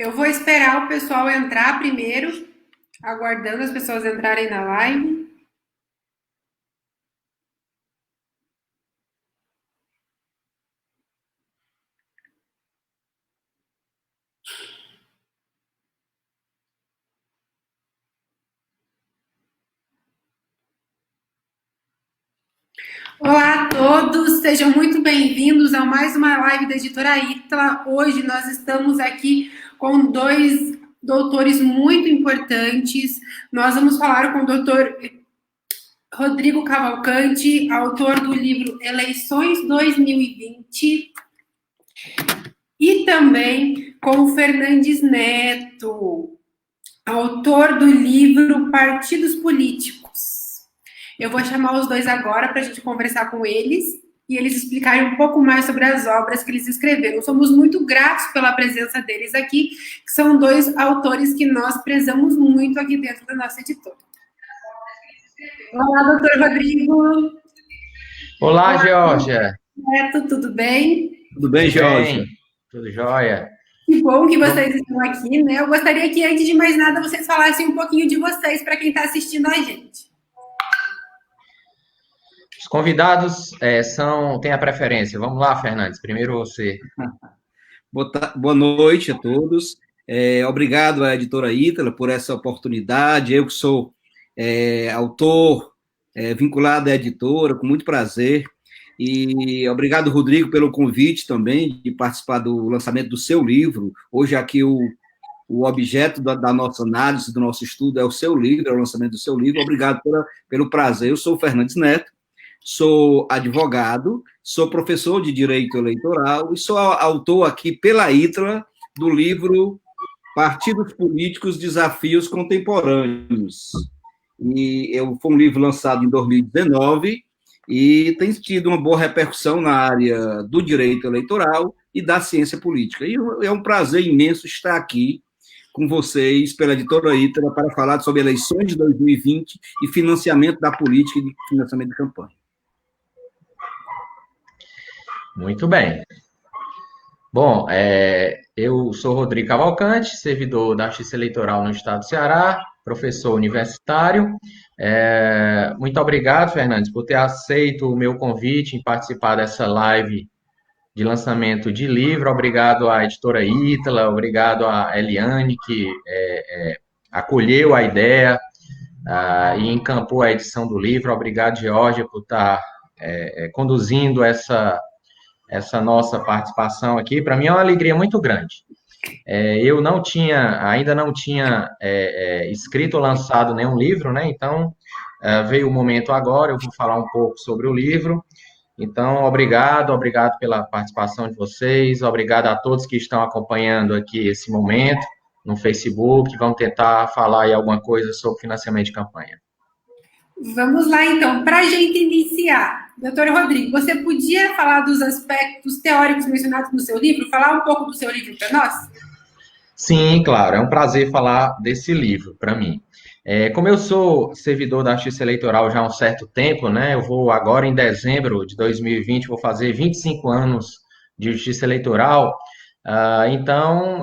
Eu vou esperar o pessoal entrar primeiro, aguardando as pessoas entrarem na live. Olá a todos, sejam muito bem-vindos a mais uma live da Editora Ítala. Hoje nós estamos aqui com dois doutores muito importantes. Nós vamos falar com o doutor Rodrigo Cavalcante, autor do livro Eleições 2020, e também com o Fernandes Neto, autor do livro Partidos Políticos. Eu vou chamar os dois agora para a gente conversar com eles e eles explicarem um pouco mais sobre as obras que eles escreveram. Somos muito gratos pela presença deles aqui, que são dois autores que nós prezamos muito aqui dentro da nossa editora. Olá, doutor Rodrigo. Olá, Georgia. Neto, tudo bem? Tudo bem, Georgia? Tudo jóia. Que bom que vocês estão aqui, né? Eu gostaria que, antes de mais nada, vocês falassem um pouquinho de vocês para quem está assistindo a gente. Os convidados têm a preferência. Vamos lá, Fernandes, primeiro você. Boa noite a todos. Obrigado à Editora Ítala por essa oportunidade. Eu que sou autor vinculado à editora, com muito prazer. E obrigado, Rodrigo, pelo convite também de participar do lançamento do seu livro. Hoje aqui o objeto da nossa análise, do nosso estudo é o seu livro, é o lançamento do seu livro. Obrigado pelo prazer. Eu sou o Fernandes Neto, sou advogado, sou professor de Direito Eleitoral e sou autor aqui pela Ítala do livro Partidos Políticos, Desafios Contemporâneos. Foi um livro lançado em 2019 e tem tido uma boa repercussão na área do direito eleitoral e da ciência política. E é um prazer imenso estar aqui com vocês pela Editora Ítala para falar sobre eleições de 2020 e financiamento da política e de financiamento de campanha. Muito bem. Bom, eu sou Rodrigo Cavalcante, servidor da Justiça Eleitoral no Estado do Ceará, professor universitário. Muito obrigado, Fernandes, por ter aceito o meu convite em participar dessa live de lançamento de livro. Obrigado à Editora Ítala, obrigado à Eliane, que acolheu a ideia e encampou a edição do livro. Obrigado, Georgia, por estar conduzindo essa nossa participação aqui. Para mim é uma alegria muito grande. Eu ainda não tinha escrito ou lançado nenhum livro, né? Então, veio o momento agora, eu vou falar um pouco sobre o livro. Então, obrigado pela participação de vocês, obrigado a todos que estão acompanhando aqui esse momento no Facebook, vamos tentar falar aí alguma coisa sobre financiamento de campanha. Vamos lá, então. Para a gente iniciar, doutor Rodrigo, você podia falar dos aspectos teóricos mencionados no seu livro? Falar um pouco do seu livro para nós? Sim, claro. É um prazer falar desse livro para mim. Como eu sou servidor da Justiça Eleitoral já há um certo tempo, né? Eu vou agora, em dezembro de 2020, vou fazer 25 anos de Justiça Eleitoral. Então,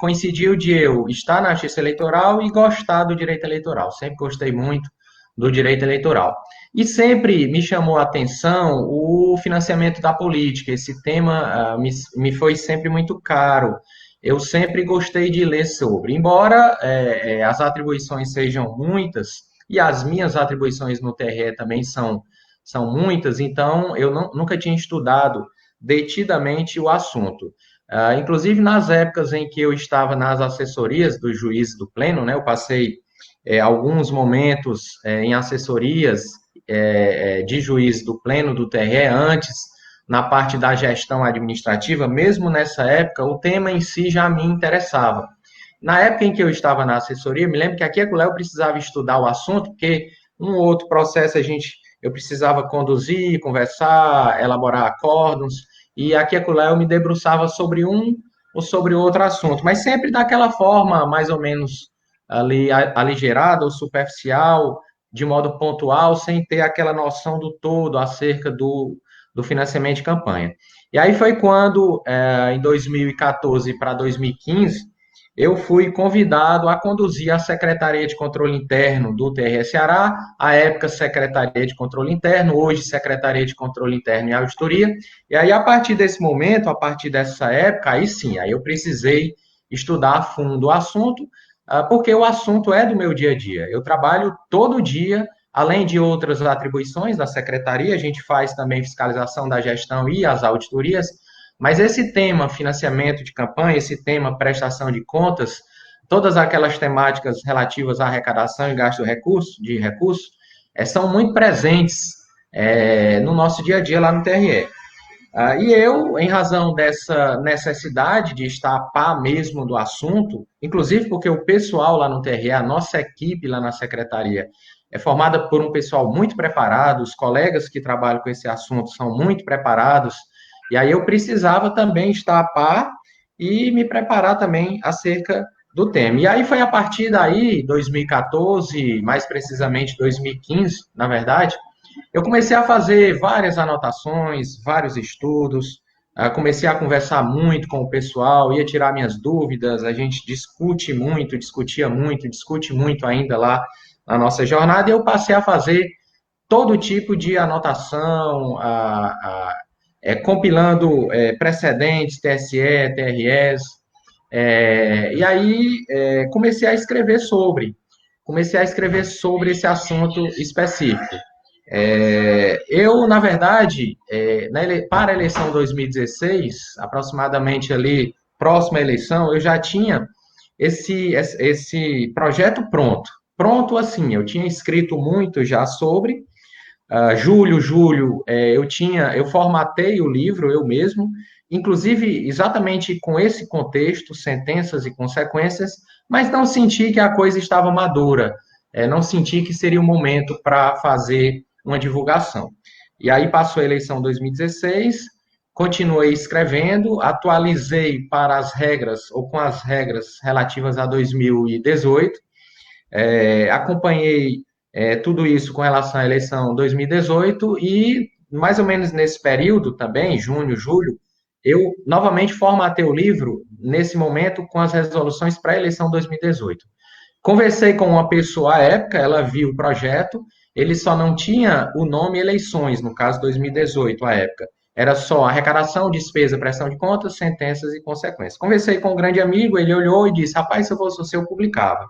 coincidiu de eu estar na Justiça Eleitoral e gostar do direito eleitoral. Sempre gostei muito do direito eleitoral. E sempre me chamou a atenção o financiamento da política. Esse tema me foi sempre muito caro. Eu sempre gostei de ler sobre. Embora as atribuições sejam muitas, e as minhas atribuições no TRE também são muitas, então eu nunca tinha estudado detidamente o assunto. Inclusive, nas épocas em que eu estava nas assessorias dos juízes do Pleno, né, eu passei alguns momentos em assessorias de juiz do Pleno do TRE, antes, na parte da gestão administrativa. Mesmo nessa época, o tema em si já me interessava. Na época em que eu estava na assessoria, me lembro que aqui eu precisava estudar o assunto, porque um ou outro processo eu precisava conduzir, conversar, elaborar acórdons, e aqui eu me debruçava sobre um ou sobre outro assunto, mas sempre daquela forma, mais ou menos ali aligerada ou superficial, de modo pontual, sem ter aquela noção do todo acerca do financiamento de campanha. E aí foi quando, em 2014 para 2015, eu fui convidado a conduzir a Secretaria de Controle Interno do TRE Ceará, à época Secretaria de Controle Interno, hoje Secretaria de Controle Interno e Auditoria. E aí, a partir desse momento, a partir dessa época, aí sim, aí eu precisei estudar a fundo o assunto, porque o assunto é do meu dia a dia. Eu trabalho todo dia, além de outras atribuições da Secretaria, a gente faz também fiscalização da gestão e as auditorias, mas esse tema financiamento de campanha, esse tema prestação de contas, todas aquelas temáticas relativas à arrecadação e gasto de recursos, são muito presentes no nosso dia a dia lá no TRE. E eu, em razão dessa necessidade de estar a par mesmo do assunto, inclusive porque o pessoal lá no TRE, a nossa equipe lá na secretaria, é formada por um pessoal muito preparado, os colegas que trabalham com esse assunto são muito preparados, e aí eu precisava também estar a par e me preparar também acerca do tema. E aí foi a partir daí, 2014, mais precisamente 2015, na verdade, eu comecei a fazer várias anotações, vários estudos, comecei a conversar muito com o pessoal, ia tirar minhas dúvidas, a gente discute muito, discute muito ainda lá na nossa jornada, e eu passei a fazer todo tipo de anotação, compilando precedentes, TSE, TRS, e aí comecei a escrever sobre esse assunto específico. Eu, na verdade, para a eleição 2016, aproximadamente ali, próxima à eleição, eu já tinha esse projeto pronto. Pronto, assim, eu tinha escrito muito já sobre. Julho, eu formatei o livro eu mesmo, inclusive exatamente com esse contexto, sentenças e consequências, mas não senti que a coisa estava madura, não senti que seria o momento para fazer uma divulgação. E aí passou a eleição 2016, continuei escrevendo, atualizei para as regras, ou com as regras relativas a 2018, acompanhei tudo isso com relação à eleição 2018 e, mais ou menos nesse período também, junho, julho, eu novamente formatei o livro, nesse momento, com as resoluções para a eleição 2018. Conversei com uma pessoa à época, ela viu o projeto, ele só não tinha o nome eleições, no caso 2018, à época. Era só arrecadação, despesa, prestação de contas, sentenças e consequências. Conversei com um grande amigo, ele olhou e disse, rapaz, se eu fosse você, eu publicava.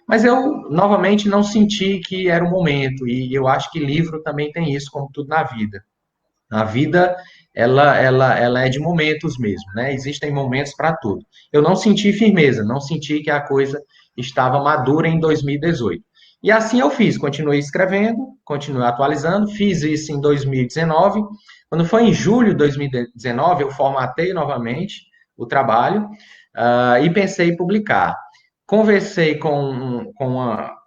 Mas eu, novamente, não senti que era o momento, e eu acho que livro também tem isso, como tudo na vida. A vida, ela é de momentos mesmo, né? Existem momentos para tudo. Eu não senti firmeza, não senti que a coisa estava madura em 2018. E assim eu fiz, continuei escrevendo, continuei atualizando, fiz isso em 2019. Quando foi em julho de 2019, eu formatei novamente o trabalho e pensei em publicar. Conversei com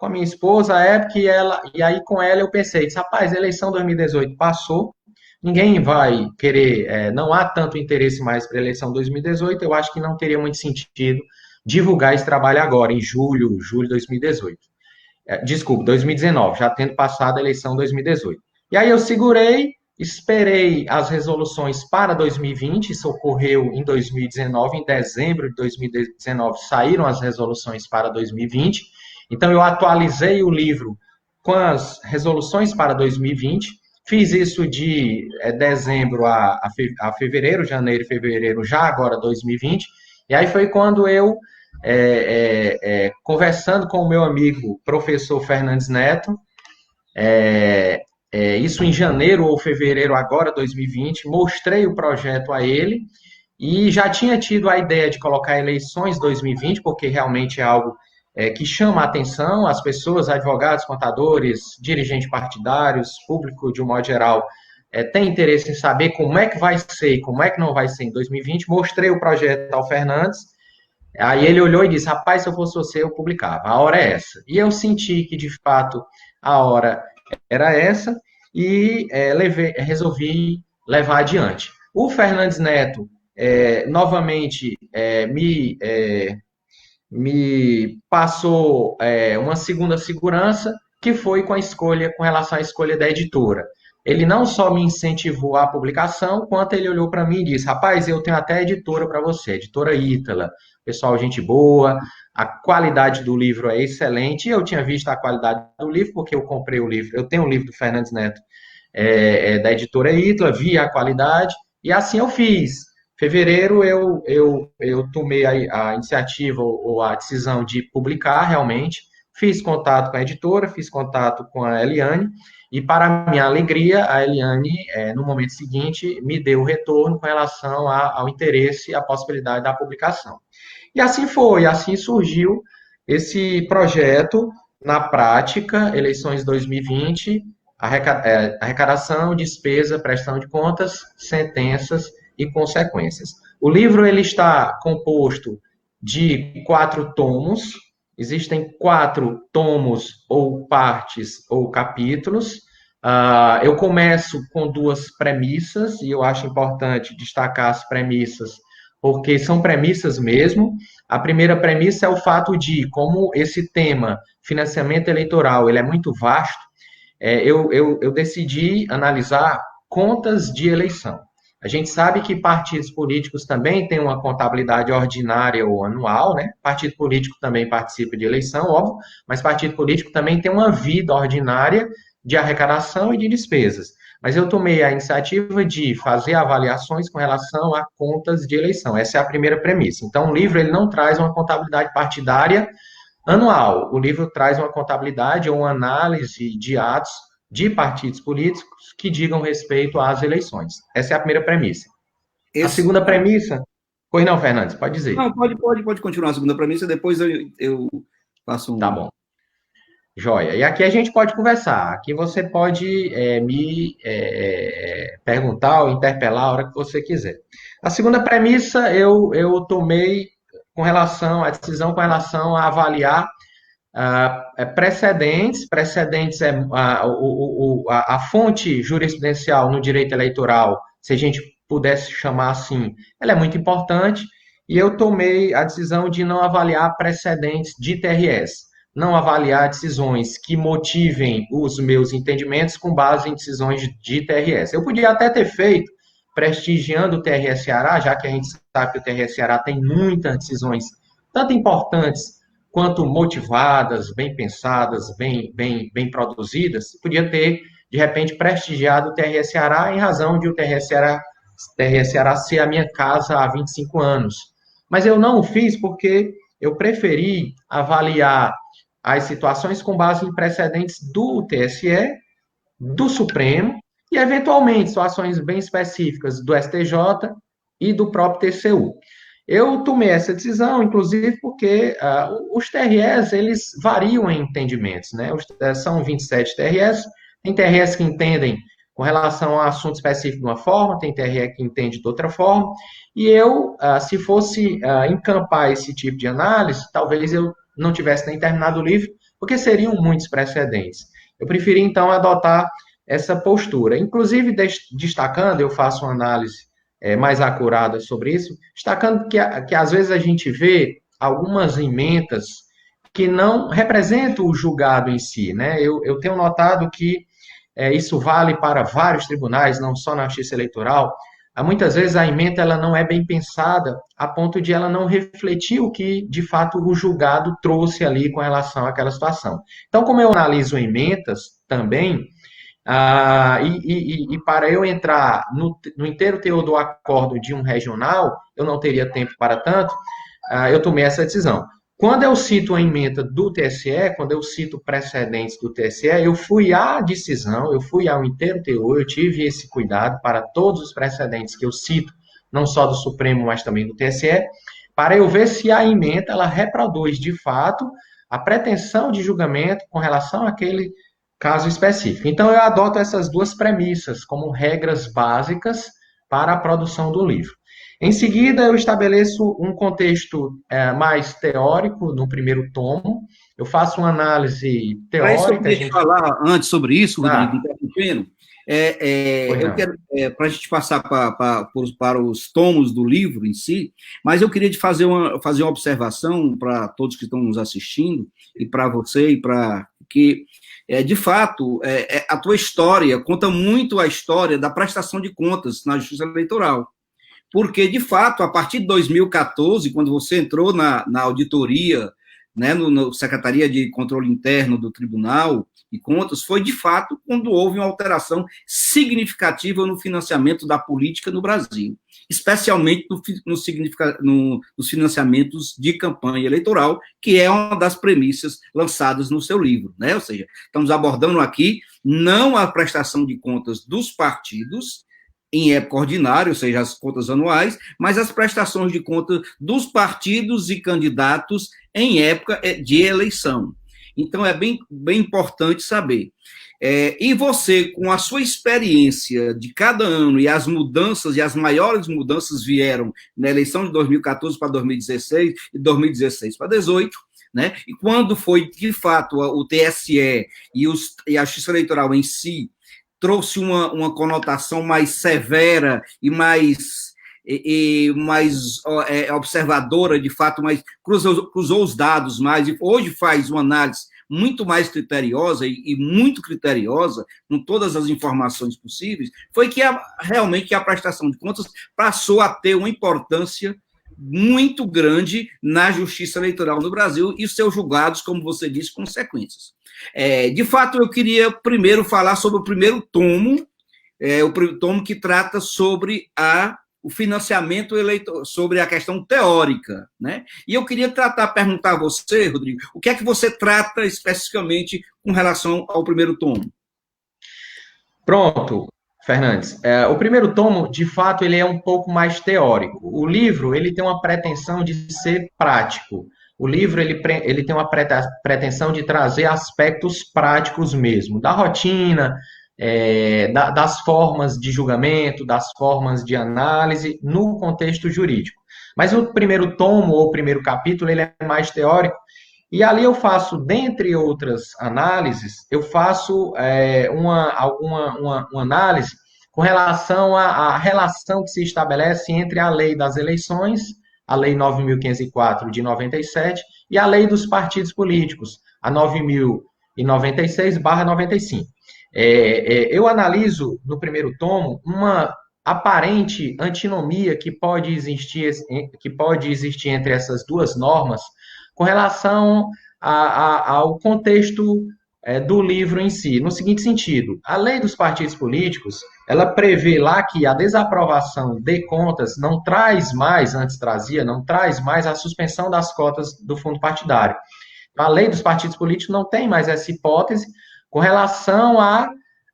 a minha esposa à época e aí com ela eu pensei, disse, rapaz, a eleição 2018 passou, ninguém vai querer, não há tanto interesse mais para a eleição 2018, eu acho que não teria muito sentido divulgar esse trabalho agora, em julho de 2018. Desculpa, 2019, já tendo passado a eleição 2018. E aí eu segurei, esperei as resoluções para 2020, isso ocorreu em 2019, em dezembro de 2019 saíram as resoluções para 2020, então eu atualizei o livro com as resoluções para 2020, fiz isso de dezembro a fevereiro, janeiro e fevereiro, já agora 2020, e aí foi quando eu, conversando com o meu amigo professor Fernandes Neto, isso em janeiro ou fevereiro agora, 2020, mostrei o projeto a ele e já tinha tido a ideia de colocar eleições 2020, porque realmente é algo que chama a atenção, as pessoas, advogados, contadores, dirigentes partidários, público de um modo geral, tem interesse em saber como é que vai ser e como é que não vai ser em 2020. Mostrei o projeto ao Fernandes, aí ele olhou e disse, rapaz, se eu fosse você, eu publicava, a hora é essa. E eu senti que, de fato, a hora era essa e resolvi levar adiante. O Fernandes Neto, novamente, me passou uma segunda segurança, que foi com relação à escolha da editora. Ele não só me incentivou à publicação, quanto ele olhou para mim e disse, rapaz, eu tenho até editora para você, editora Ítala, pessoal, gente boa, a qualidade do livro é excelente. Eu tinha visto a qualidade do livro, porque eu comprei o livro, eu tenho um livro do Fernandes Neto, da editora Ítala, vi a qualidade, e assim eu fiz. Em fevereiro eu tomei a iniciativa ou a decisão de publicar realmente, fiz contato com a editora, fiz contato com a Eliane, e para minha alegria, a Eliane, no momento seguinte, me deu o retorno com relação ao interesse e à possibilidade da publicação. E assim foi, assim surgiu esse projeto na prática, eleições 2020, arrecadação, despesa, prestação de contas, sentenças e consequências. O livro ele está composto de 4 tomos, existem 4 tomos ou partes ou capítulos. Eu começo com 2 premissas, e eu acho importante destacar as premissas, porque são premissas mesmo. A primeira premissa é o fato de, como esse tema, financiamento eleitoral, ele é muito vasto, eu decidi analisar contas de eleição. A gente sabe que partidos políticos também têm uma contabilidade ordinária ou anual, né? Partido político também participa de eleição, óbvio, mas partido político também tem uma vida ordinária de arrecadação e de despesas. Mas eu tomei a iniciativa de fazer avaliações com relação a contas de eleição. Essa é a primeira premissa. Então, o livro ele não traz uma contabilidade partidária anual. O livro traz uma contabilidade ou uma análise de atos de partidos políticos que digam respeito às eleições. Essa é a primeira premissa. A segunda premissa... Pois não, Fernandes, pode dizer. Não, pode continuar a segunda premissa, depois eu faço um... Tá bom. Joia. E aqui a gente pode conversar. Aqui você pode me perguntar ou interpelar a hora que você quiser. A segunda premissa eu tomei com relação à decisão, com relação a avaliar precedentes. Precedentes é a fonte jurisprudencial no direito eleitoral, se a gente pudesse chamar assim, ela é muito importante, e eu tomei a decisão de não avaliar precedentes de TRS, não avaliar decisões que motivem os meus entendimentos com base em decisões de TRS. Eu podia até ter feito prestigiando o TRS Ceará, já que a gente sabe que o TRS Ceará tem muitas decisões, tanto importantes quanto motivadas, bem pensadas, bem produzidas. Podia ter, de repente, prestigiado o TRS Ceará em razão de o TRS Ceará ser a minha casa há 25 anos. Mas eu não o fiz porque eu preferi avaliar as situações com base em precedentes do TSE, do Supremo e, eventualmente, situações bem específicas do STJ e do próprio TCU. Eu tomei essa decisão, inclusive, porque os TRS, eles variam em entendimentos, né? São 27 TRS, tem TRS que entendem com relação a assunto específico de uma forma, tem TRE que entende de outra forma, e eu, se fosse encampar esse tipo de análise, talvez eu não tivesse nem terminado o livro, porque seriam muitos precedentes. Eu preferi, então, adotar essa postura. Inclusive, destacando, eu faço uma análise mais acurada sobre isso, destacando que às vezes a gente vê algumas emendas que não representam o julgado em si, né? Eu tenho notado que isso vale para vários tribunais, não só na Justiça Eleitoral. Muitas vezes a emenda ela não é bem pensada a ponto de ela não refletir o que, de fato, o julgado trouxe ali com relação àquela situação. Então, como eu analiso emendas também, e para eu entrar no inteiro teor do acordo de um regional, eu não teria tempo para tanto, eu tomei essa decisão. Quando eu cito a emenda do TSE, quando eu cito precedentes do TSE, eu fui à decisão, eu fui ao inteiro teor, eu tive esse cuidado para todos os precedentes que eu cito, não só do Supremo, mas também do TSE, para eu ver se a emenda ela reproduz, de fato, a pretensão de julgamento com relação àquele caso específico. Então, eu adoto essas duas premissas como regras básicas para a produção do livro. Em seguida, eu estabeleço um contexto mais teórico no primeiro tomo. Eu faço uma análise teórica. Para falar antes sobre isso, Rodrigo, interrompendo, eu quero, para a gente passar para os tomos do livro em si, mas eu queria fazer uma observação para todos que estão nos assistindo, e para você, e para que, de fato, a tua história conta muito a história da prestação de contas na Justiça Eleitoral. porque, de fato, a partir de 2014, quando você entrou na auditoria, né, no Secretaria de Controle Interno do Tribunal de Contas, foi, de fato, quando houve uma alteração significativa no financiamento da política no Brasil, especialmente nos financiamentos de campanha eleitoral, que é uma das premissas lançadas no seu livro, né? Ou seja, estamos abordando aqui não a prestação de contas dos partidos em época ordinária, ou seja, as contas anuais, mas as prestações de contas dos partidos e candidatos em época de eleição. Então, é bem importante saber. E você, com a sua experiência de cada ano e as mudanças, e as maiores mudanças vieram na eleição de 2014 para 2016 e 2016 para 2018, né? E quando foi, de fato, o TSE e a Justiça Eleitoral em si trouxe uma conotação mais severa e mais observadora, de fato, mais cruzou os dados mais, e hoje faz uma análise muito mais criteriosa e muito criteriosa, com todas as informações possíveis, foi que realmente a prestação de contas passou a ter uma importância muito grande na justiça eleitoral no Brasil e seus julgados, como você disse, consequências. De fato, eu queria primeiro falar sobre o primeiro tomo, o tomo que trata sobre o financiamento eleitoral, sobre a questão teórica, né? E eu queria perguntar a você, Rodrigo, o que é que você trata especificamente com relação ao primeiro tomo? Pronto, Fernandes. O primeiro tomo, de fato, ele é um pouco mais teórico. O livro, ele tem uma pretensão de ser prático. O livro, ele tem uma pretensão de trazer aspectos práticos mesmo, da rotina, das formas de julgamento, das formas de análise no contexto jurídico. Mas o primeiro tomo, ou o primeiro capítulo, ele é mais teórico, e ali eu faço, dentre outras análises, eu faço uma análise com relação à relação que se estabelece entre a lei das eleições, a lei 9.504 de 97, e a lei dos partidos políticos, a 9.096/95. Eu analiso no primeiro tomo uma aparente antinomia que pode existir entre essas duas normas com relação ao contexto do livro em si, no seguinte sentido: a lei dos partidos políticos, ela prevê lá que a desaprovação de contas não traz mais, antes trazia, não traz mais a suspensão das cotas do fundo partidário. A lei dos partidos políticos não tem mais essa hipótese com relação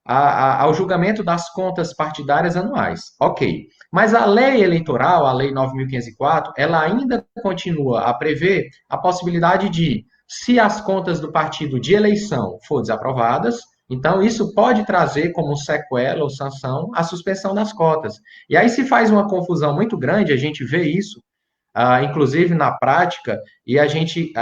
ao julgamento das contas partidárias anuais. Ok. Mas a lei eleitoral, a lei 9.504, ela ainda continua a prever a possibilidade de, se as contas do partido de eleição for desaprovadas, então isso pode trazer como sequela ou sanção a suspensão das cotas. E aí se faz uma confusão muito grande, a gente vê isso, inclusive na prática, e a gente,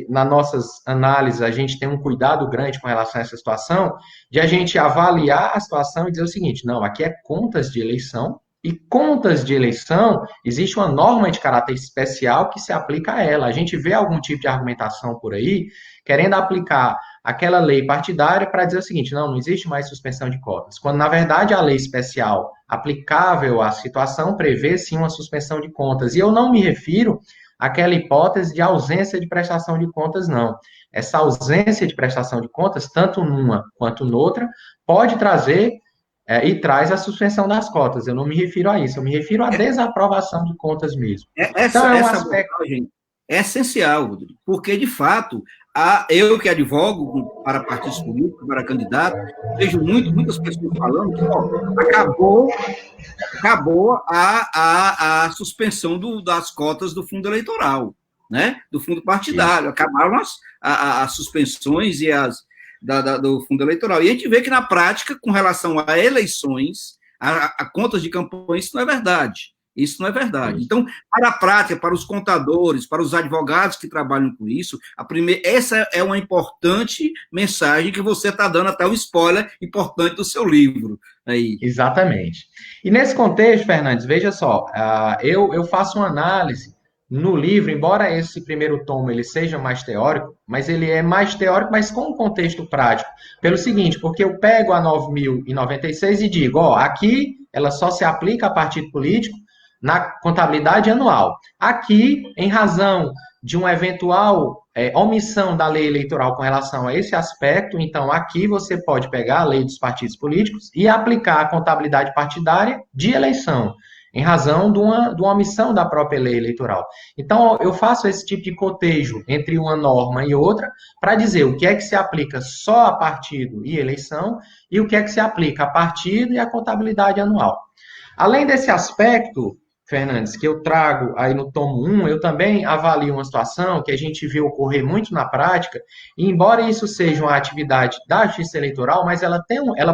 nas nossas análises, a gente tem um cuidado grande com relação a essa situação, de a gente avaliar a situação e dizer o seguinte: não, aqui é contas de eleição, e contas de eleição, existe uma norma de caráter especial que se aplica a ela. A gente vê algum tipo de argumentação por aí, querendo aplicar aquela lei partidária para dizer o seguinte: não existe mais suspensão de cotas, quando, na verdade, a lei especial aplicável à situação prevê, sim, uma suspensão de contas. E eu não me refiro àquela hipótese de ausência de prestação de contas, não. Essa ausência de prestação de contas, tanto numa quanto noutra, pode trazer e traz a suspensão das cotas. Eu não me refiro a isso, eu me refiro à desaprovação de contas mesmo. Essa abordagem é essencial, Rodrigo, porque, de fato, eu que advogo para partidos políticos, para candidatos, vejo muitas pessoas falando que acabou a suspensão das cotas do fundo eleitoral, né? Do fundo partidário. Acabaram as suspensões e do fundo eleitoral. E a gente vê que, na prática, com relação a eleições, a contas de campanha, isso não é verdade. Isso não é verdade. Então, para a prática, para os contadores, para os advogados que trabalham com isso, essa é uma importante mensagem que você está dando, até um spoiler importante do seu livro. Aí. Exatamente. E nesse contexto, Fernandes, veja só, eu faço uma análise no livro, embora esse primeiro tomo ele seja mais teórico, mas ele é mais teórico, mas com um contexto prático. Pelo seguinte, porque eu pego a 9.096 e digo, aqui ela só se aplica a partido político na contabilidade anual. Aqui, em razão de uma eventual omissão da lei eleitoral com relação a esse aspecto, então aqui você pode pegar a lei dos partidos políticos e aplicar a contabilidade partidária de eleição, em razão de uma omissão da própria lei eleitoral. Então, eu faço esse tipo de cotejo entre uma norma e outra para dizer o que é que se aplica só a partido e eleição e o que é que se aplica a partido e a contabilidade anual. Além desse aspecto, Fernandes, que eu trago aí no tomo 1, eu também avalio uma situação que a gente viu ocorrer muito na prática, e embora isso seja uma atividade da Justiça Eleitoral, mas ela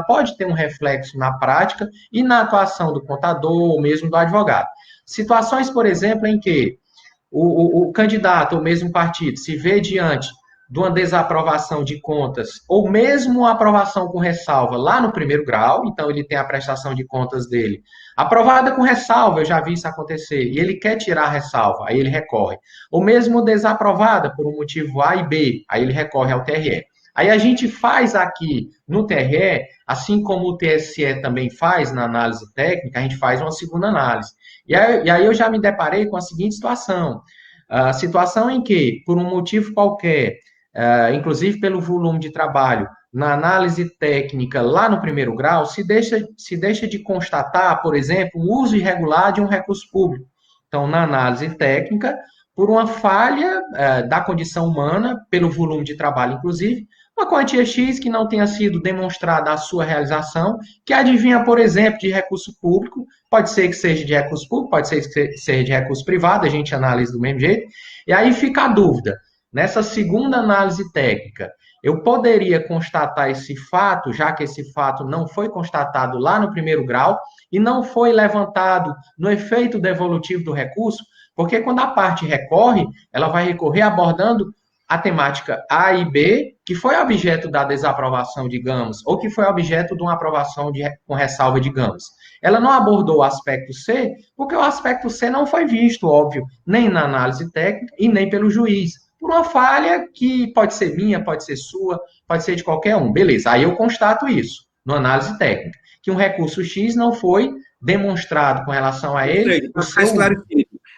pode ter um reflexo na prática e na atuação do contador ou mesmo do advogado. Situações, por exemplo, em que o candidato ou mesmo partido se vê diante de uma desaprovação de contas, ou mesmo a aprovação com ressalva lá no primeiro grau, então ele tem a prestação de contas dele aprovada com ressalva, eu já vi isso acontecer, e ele quer tirar a ressalva, aí ele recorre. Ou mesmo desaprovada por um motivo A e B, aí ele recorre ao TRE. Aí a gente faz aqui no TRE, assim como o TSE também faz na análise técnica, a gente faz uma segunda análise. E aí eu já me deparei com a seguinte situação, a situação em que, por um motivo qualquer, inclusive pelo volume de trabalho, na análise técnica, lá no primeiro grau, se deixa de constatar, por exemplo, o uso irregular de um recurso público. Então, na análise técnica, por uma falha da condição humana, pelo volume de trabalho, inclusive, uma quantia X que não tenha sido demonstrada a sua realização, que adivinha, por exemplo, de recurso público, pode ser que seja de recurso público, pode ser que seja de recurso privado, a gente analisa do mesmo jeito, e aí fica a dúvida. Nessa segunda análise técnica, eu poderia constatar esse fato, já que esse fato não foi constatado lá no primeiro grau e não foi levantado no efeito devolutivo do recurso, porque quando a parte recorre, ela vai recorrer abordando a temática A e B, que foi objeto da desaprovação, digamos, ou que foi objeto de uma aprovação com ressalva, digamos. Ela não abordou o aspecto C, porque o aspecto C não foi visto, óbvio, nem na análise técnica e nem pelo juiz, por uma falha que pode ser minha, pode ser sua, pode ser de qualquer um. Beleza, aí eu constato isso, na análise técnica, que um recurso X não foi demonstrado com relação a ele.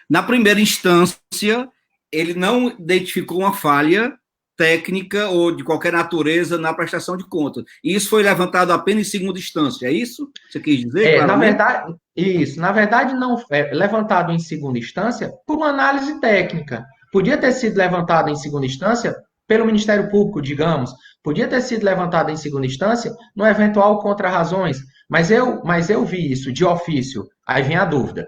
Na primeira instância, ele não identificou uma falha técnica ou de qualquer natureza na prestação de contas. E isso foi levantado apenas em segunda instância, é isso? Você quis dizer? Na verdade, isso. Na verdade, não é levantado em segunda instância por uma análise técnica. Podia ter sido levantado em segunda instância pelo Ministério Público, digamos. Podia ter sido levantado em segunda instância no eventual contra-razões. Mas eu vi isso de ofício. Aí vem a dúvida.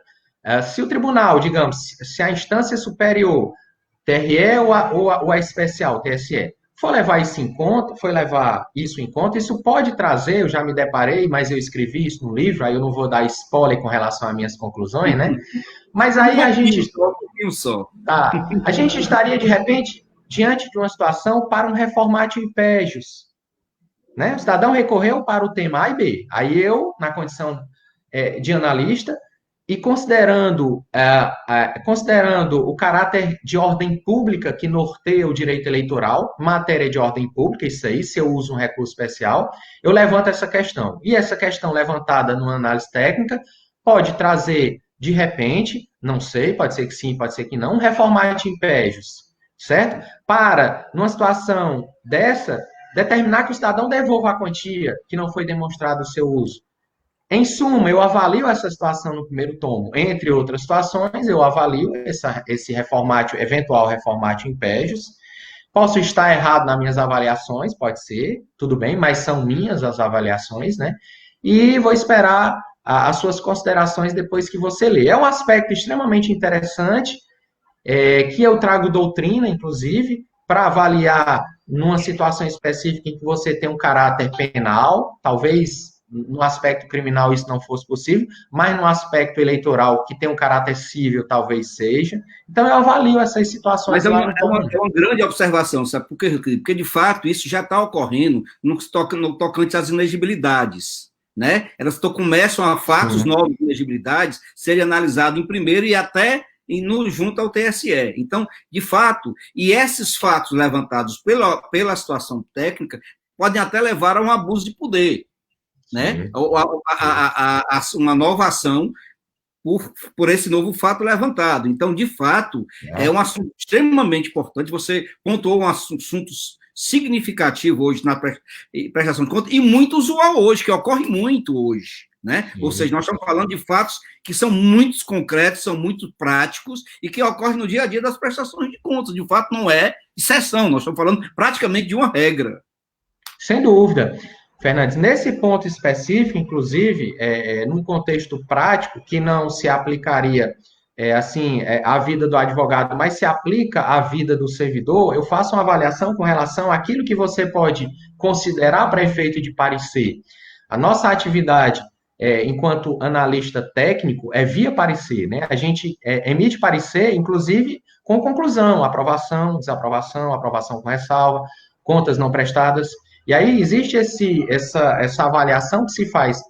Se o tribunal, digamos, se a instância superior, TRE ou a especial, TSE, for levar isso em conta, isso pode trazer, eu já me deparei, mas eu escrevi isso no livro, aí eu não vou dar spoiler com relação às minhas conclusões, né? Mas aí a gente estaria, de repente, diante de uma situação para um reformatio impégios, né? O cidadão recorreu para o tema A e B. Aí eu, na condição de analista, e considerando o caráter de ordem pública que norteia o direito eleitoral, matéria de ordem pública, isso aí, se eu uso um recurso especial, eu levanto essa questão. E essa questão levantada numa análise técnica pode trazer, de repente, não sei, pode ser que sim, pode ser que não, um reformatio impégios, certo? Para, numa situação dessa, determinar que o cidadão devolva a quantia que não foi demonstrado o seu uso. Em suma, eu avalio essa situação no primeiro tomo. Entre outras situações, eu avalio esse eventual reformatio impégios. Posso estar errado nas minhas avaliações, pode ser, tudo bem, mas são minhas as avaliações, né? E vou esperar as suas considerações depois que você lê. É um aspecto extremamente interessante, que eu trago doutrina, inclusive, para avaliar numa situação específica em que você tem um caráter penal, talvez no aspecto criminal isso não fosse possível, mas no aspecto eleitoral, que tem um caráter civil, talvez seja. Então, eu avalio essas situações. Mas é uma grande observação, sabe por quê? Porque, de fato, isso já está ocorrendo no tocante às inegibilidades, né? Elas começam a fatos novos de inegibilidades serem analisados em primeiro e até junto ao TSE. Então, de fato, e esses fatos levantados pela situação técnica podem até levar a um abuso de poder, né? Uma nova ação por esse novo fato levantado. Então, de fato, é um assunto extremamente importante. Você pontuou um assunto significativo hoje na prestação de contas e muito usual hoje, que ocorre muito hoje. Né? Ou seja, nós estamos falando de fatos que são muito concretos, são muito práticos e que ocorrem no dia a dia das prestações de contas. De fato, não é exceção, nós estamos falando praticamente de uma regra. Sem dúvida. Fernandes, nesse ponto específico, inclusive, num contexto prático, que não se aplicaria à vida do advogado, mas se aplica à vida do servidor, eu faço uma avaliação com relação àquilo que você pode considerar para efeito de parecer. A nossa atividade, enquanto analista técnico, é via parecer, né? A gente emite parecer, inclusive, com conclusão, aprovação, desaprovação, aprovação com ressalva, contas não prestadas. E aí existe essa avaliação que se faz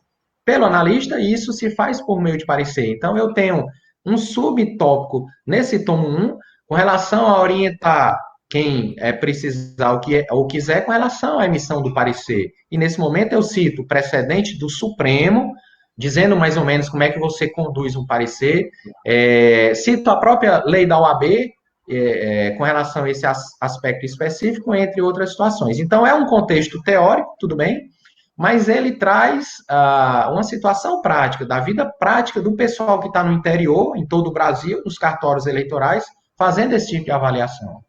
pelo analista e isso se faz por meio de parecer. Então, eu tenho um subtópico nesse tomo 1 com relação a orientar quem precisar ou quiser com relação à emissão do parecer. E nesse momento eu cito o precedente do Supremo, dizendo mais ou menos como é que você conduz um parecer. Cito a própria lei da OAB, com relação a esse aspecto específico, entre outras situações. Então, é um contexto teórico, tudo bem, mas ele traz uma situação prática, da vida prática do pessoal que está no interior, em todo o Brasil, nos cartórios eleitorais, fazendo esse tipo de avaliação.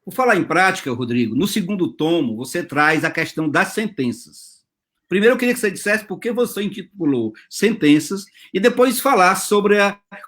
Por falar em prática, Rodrigo, no segundo tomo, você traz a questão das sentenças. Primeiro, eu queria que você dissesse por que você intitulou sentenças e depois falar sobre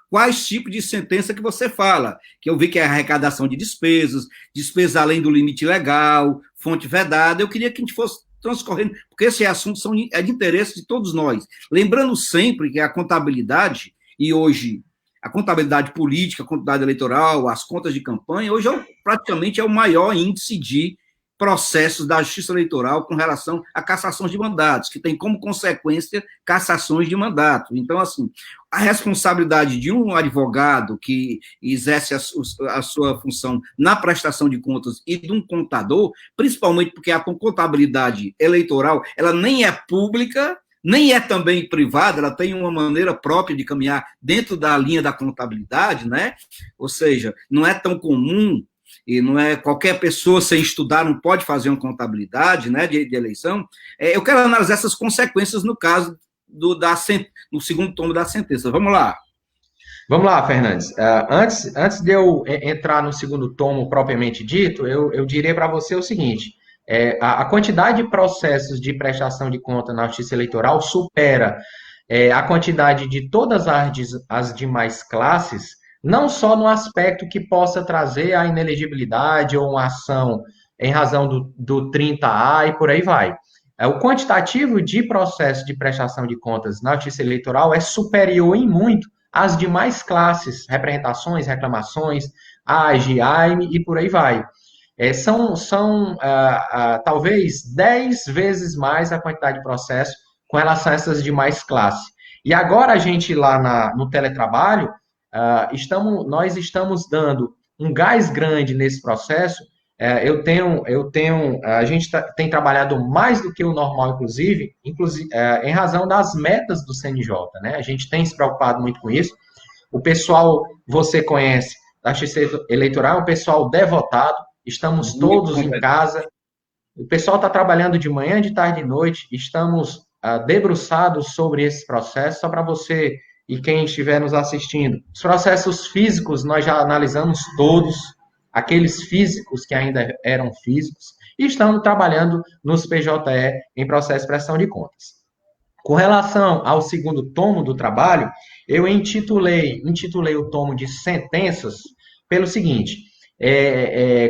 quais tipos de sentença que você fala, que eu vi que é arrecadação de despesas, despesas além do limite legal, fonte vedada. Eu queria que a gente fosse transcorrendo, porque esse assunto é de interesse de todos nós. Lembrando sempre que a contabilidade, e hoje a contabilidade política, a contabilidade eleitoral, as contas de campanha, hoje praticamente é o maior índice de processos da Justiça Eleitoral com relação a cassações de mandatos, que tem como consequência cassações de mandato. Então, assim, a responsabilidade de um advogado que exerce a sua função na prestação de contas e de um contador, principalmente porque a contabilidade eleitoral, ela nem é pública, nem é também privada, ela tem uma maneira própria de caminhar dentro da linha da contabilidade, né? Ou seja, não é tão comum e não é qualquer pessoa sem estudar não pode fazer uma contabilidade, né, de eleição. Eu quero analisar essas consequências no caso no segundo tomo da sentença. Vamos lá. Vamos lá, Fernandes. Antes de eu entrar no segundo tomo propriamente dito, eu diria para você o seguinte: a quantidade de processos de prestação de conta na Justiça Eleitoral supera a quantidade de todas as demais classes, não só no aspecto que possa trazer a inelegibilidade ou uma ação em razão do 30A e por aí vai. O quantitativo de processo de prestação de contas na Justiça Eleitoral é superior em muito às demais classes, representações, reclamações, AGE, AIME e por aí vai. São talvez 10 vezes mais a quantidade de processo com relação a essas demais classes. E agora a gente lá no teletrabalho, nós estamos dando um gás grande nesse processo. A gente tem trabalhado mais do que o normal, inclusive em razão das metas do CNJ, né? A gente tem se preocupado muito com isso. O pessoal, você conhece, da Justiça Eleitoral, é um pessoal devotado, estamos todos em casa, o pessoal está trabalhando de manhã, de tarde e de noite, estamos debruçados sobre esse processo, só para você e quem estiver nos assistindo. Os processos físicos nós já analisamos todos, aqueles físicos que ainda eram físicos, e estamos trabalhando nos PJE em processo de prestação de contas. Com relação ao segundo tomo do trabalho, eu intitulei o tomo de sentenças pelo seguinte: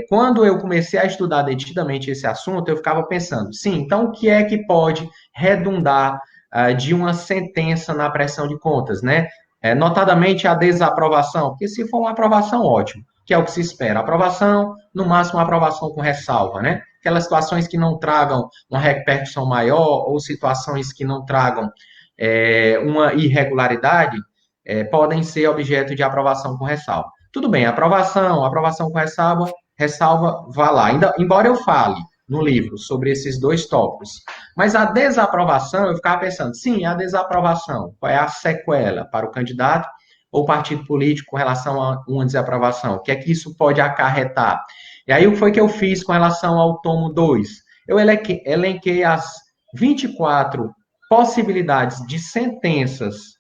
quando eu comecei a estudar detidamente esse assunto, eu ficava pensando, sim, então o que é que pode redundar de uma sentença na prestação de contas, né? Notadamente a desaprovação, porque se for uma aprovação, ótimo, que é o que se espera. Aprovação, no máximo uma aprovação com ressalva, né? Aquelas situações que não tragam uma repercussão maior ou situações que não tragam uma irregularidade, podem ser objeto de aprovação com ressalva. Tudo bem, aprovação com ressalva, vá lá. Embora eu fale no livro, sobre esses dois tópicos. Mas a desaprovação, eu ficava pensando, sim, a desaprovação, qual é a sequela para o candidato ou partido político com relação a uma desaprovação? O que é que isso pode acarretar? E aí, o que foi que eu fiz com relação ao tomo 2? Eu elenquei as 24 possibilidades de sentenças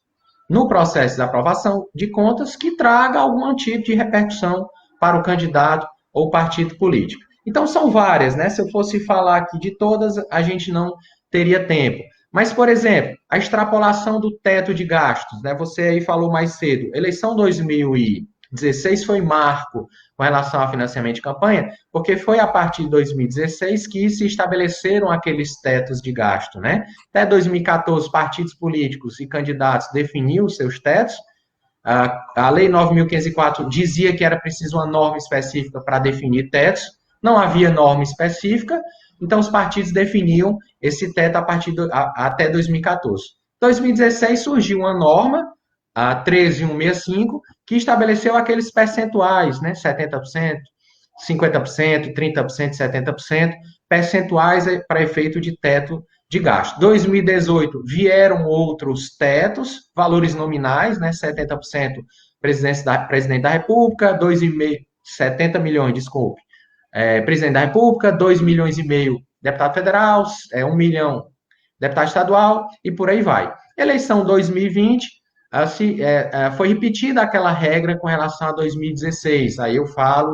no processo de aprovação de contas que traga algum tipo de repercussão para o candidato ou partido político. Então, são várias, né? Se eu fosse falar aqui de todas, a gente não teria tempo. Mas, por exemplo, a extrapolação do teto de gastos, né? Você aí falou mais cedo, eleição 2016 foi marco com relação ao financiamento de campanha, porque foi a partir de 2016 que se estabeleceram aqueles tetos de gasto, né? Até 2014, partidos políticos e candidatos definiam os seus tetos. A Lei 9.504 dizia que era preciso uma norma específica para definir tetos, não havia norma específica, então os partidos definiam esse teto até 2014. Em 2016 surgiu uma norma, a 13165, que estabeleceu aqueles percentuais, né, 70%, 50%, 30%, 70%, percentuais para efeito de teto de gasto. Em 2018 vieram outros tetos, valores nominais, né, 70% presidente da República, 70 milhões, desculpe, presidente da República, 2 milhões e meio deputado federal, 1 milhão deputado estadual, e por aí vai. Eleição 2020, foi repetida aquela regra com relação a 2016. Aí eu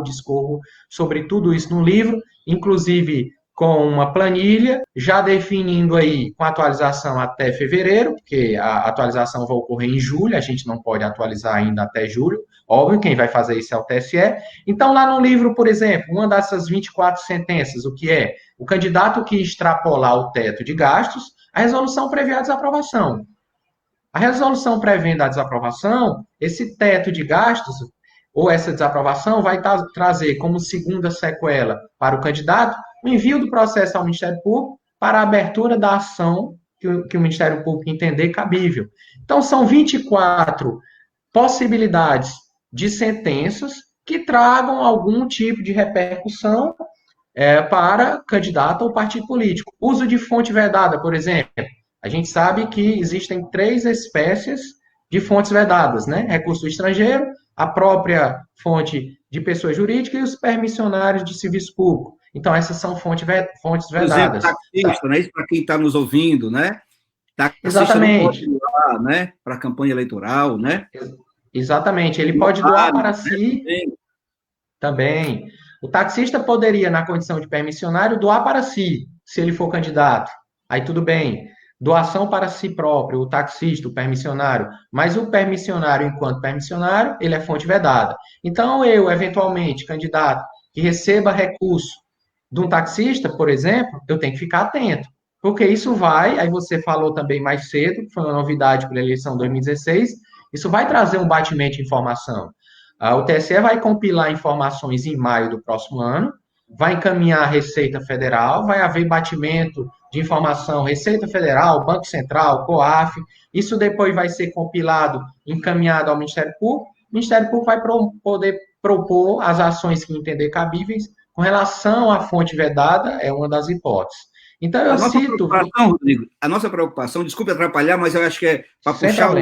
discorro sobre tudo isso no livro, inclusive com uma planilha, já definindo aí com atualização até fevereiro, porque a atualização vai ocorrer em julho, a gente não pode atualizar ainda até julho, óbvio, quem vai fazer isso é o TSE. Então, lá no livro, por exemplo, uma dessas 24 sentenças, o que é? O candidato que extrapolar o teto de gastos, a resolução prevê a desaprovação. A resolução prevendo a desaprovação, esse teto de gastos, ou essa desaprovação, vai trazer como segunda sequela para o candidato o envio do processo ao Ministério Público para a abertura da ação que o Ministério Público entender cabível. Então, são 24 possibilidades de sentenças que tragam algum tipo de repercussão para candidato ou partido político. Uso de fonte vedada, por exemplo. A gente sabe que existem 3 espécies de fontes vedadas, né? Recurso do estrangeiro, a própria fonte de pessoa jurídica e os permissionários de serviço público. Então, essas são fontes vedadas. Por exemplo, taxista, né? Isso para quem está nos ouvindo, né? Taxista exatamente. Não pode doar, né? Para a campanha eleitoral, né? Exatamente. Ele pode doar para si também. O taxista poderia, na condição de permissionário, doar para si, se ele for candidato. Aí tudo bem. Doação para si próprio, o taxista, o permissionário. Mas o permissionário, enquanto permissionário, ele é fonte vedada. Então, eu, eventualmente, candidato, que receba recurso de um taxista, por exemplo, eu tenho que ficar atento. Porque isso vai, aí você falou também mais cedo, foi uma novidade para a eleição 2016, isso vai trazer um batimento de informação. O TSE vai compilar informações em maio do próximo ano, vai encaminhar a Receita Federal, vai haver batimento de informação, Receita Federal, Banco Central, COAF, isso depois vai ser compilado, encaminhado ao Ministério Público, o Ministério Público vai poder propor as ações que entender cabíveis com relação à fonte vedada, é uma das hipóteses. Então, eu cito... Rodrigo, a nossa preocupação, desculpe atrapalhar, mas eu acho que é para puxar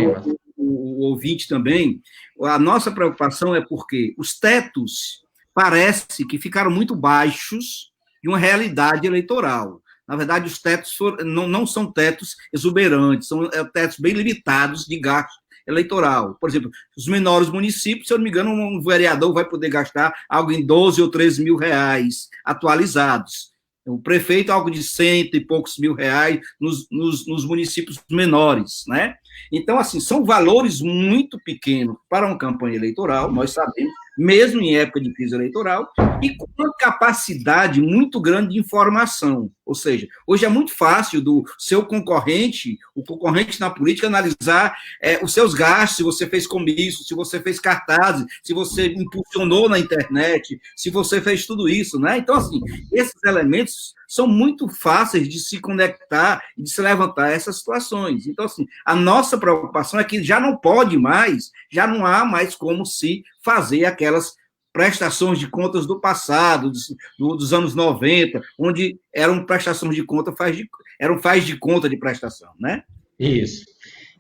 o ouvinte também, a nossa preocupação é porque os tetos parece que ficaram muito baixos de uma realidade eleitoral. Na verdade, os tetos não são tetos exuberantes, são tetos bem limitados de gasto eleitoral. Por exemplo, os menores municípios, se eu não me engano, um vereador vai poder gastar algo em 12 ou 13 mil reais atualizados. O prefeito, algo de 100 e poucos mil reais nos municípios menores, né? Então, assim, são valores muito pequenos para uma campanha eleitoral, nós sabemos, mesmo em época de crise eleitoral, e com uma capacidade muito grande de informação. Ou seja, hoje é muito fácil do seu concorrente, o concorrente na política, analisar os seus gastos, se você fez comício, se você fez cartazes, se você impulsionou na internet, se você fez tudo isso, né? Então, assim, esses elementos são muito fáceis de se conectar e de se levantar essas situações. Então, assim, a nossa preocupação é que já não pode mais, já não há mais como se fazer aquelas prestações de contas do passado, dos anos 90, onde eram prestações de conta, eram faz de conta de prestação, né? Isso.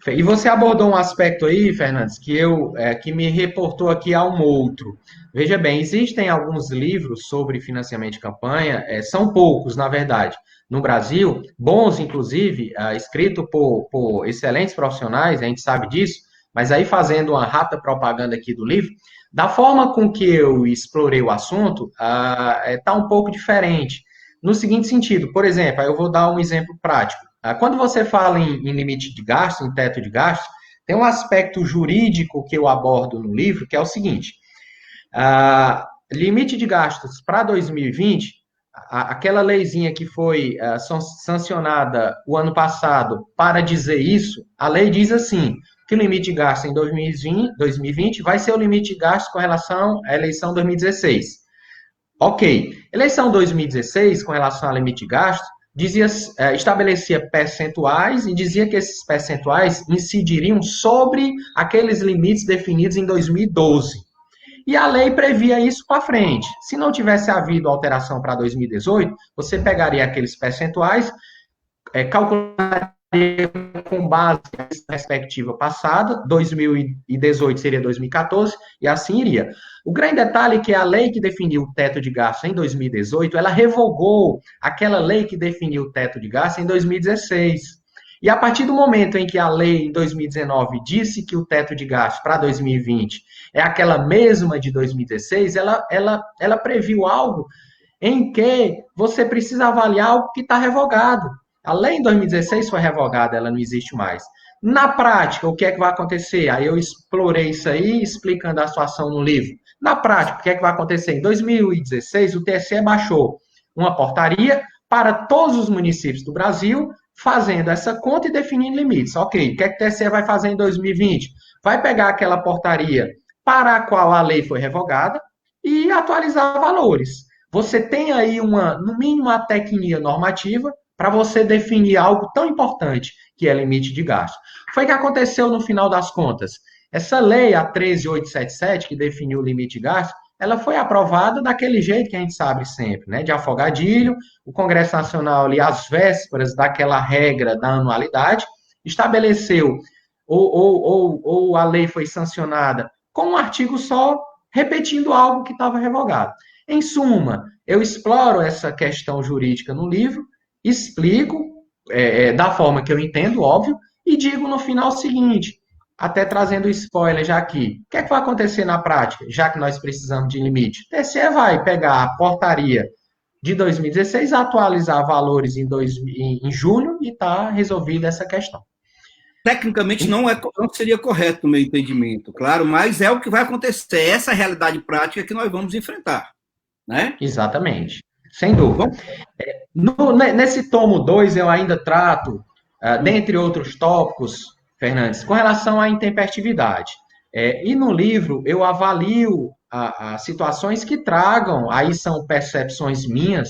E você abordou um aspecto aí, Fernandes, que me reportou aqui a um outro. Veja bem, existem alguns livros sobre financiamento de campanha, são poucos, na verdade, no Brasil, bons, inclusive, escrito por excelentes profissionais, a gente sabe disso, mas aí fazendo uma rápida propaganda aqui do livro, da forma com que eu explorei o assunto, está um pouco diferente. No seguinte sentido, por exemplo, aí eu vou dar um exemplo prático. Quando você fala em limite de gasto, em teto de gasto, tem um aspecto jurídico que eu abordo no livro, que é o seguinte: limite de gastos para 2020, aquela leizinha que foi sancionada o ano passado para dizer isso, a lei diz assim, que o limite de gasto em 2020 vai ser o limite de gasto com relação à eleição 2016. Ok. Eleição 2016, com relação ao limite de gasto, estabelecia percentuais e dizia que esses percentuais incidiriam sobre aqueles limites definidos em 2012. E a lei previa isso para frente. Se não tivesse havido alteração para 2018, você pegaria aqueles percentuais, calcularia com base na perspectiva passada, 2018 seria 2014, e assim iria. O grande detalhe é que a lei que definiu o teto de gasto em 2018, ela revogou aquela lei que definiu o teto de gasto em 2016. E a partir do momento em que a lei, em 2019, disse que o teto de gasto para 2020 é aquela mesma de 2016, ela previu algo em que você precisa avaliar algo que está revogado. A lei em 2016 foi revogada, ela não existe mais. Na prática, o que é que vai acontecer? Aí eu explorei isso aí, explicando a situação no livro. Na prática, o que é que vai acontecer? Em 2016, o TSE baixou uma portaria para todos os municípios do Brasil, fazendo essa conta e definindo limites. Ok, o que é que o TSE vai fazer em 2020? Vai pegar aquela portaria para a qual a lei foi revogada e atualizar valores. Você tem aí, no mínimo, uma tecnia normativa para você definir algo tão importante, que é limite de gasto. Foi o que aconteceu no final das contas. Essa lei, a 13.877, que definiu o limite de gasto, ela foi aprovada daquele jeito que a gente sabe sempre, né? De afogadilho. O Congresso Nacional, ali, às vésperas daquela regra da anualidade, estabeleceu, ou a lei foi sancionada com um artigo só, repetindo algo que estava revogado. Em suma, eu exploro essa questão jurídica no livro, explico da forma que eu entendo, óbvio, e digo no final o seguinte, até trazendo spoiler já aqui, o que é que vai acontecer na prática, já que nós precisamos de limite? O TSE vai pegar a portaria de 2016, atualizar valores em julho e está resolvida essa questão. Tecnicamente não seria correto no meu entendimento, claro, mas é o que vai acontecer, essa é a realidade prática que nós vamos enfrentar, né? Exatamente. Sem dúvida. Nesse tomo 2, eu ainda trato, dentre outros tópicos, Fernandes, com relação à intempestividade. E no livro, eu avalio as situações que tragam, aí são percepções minhas,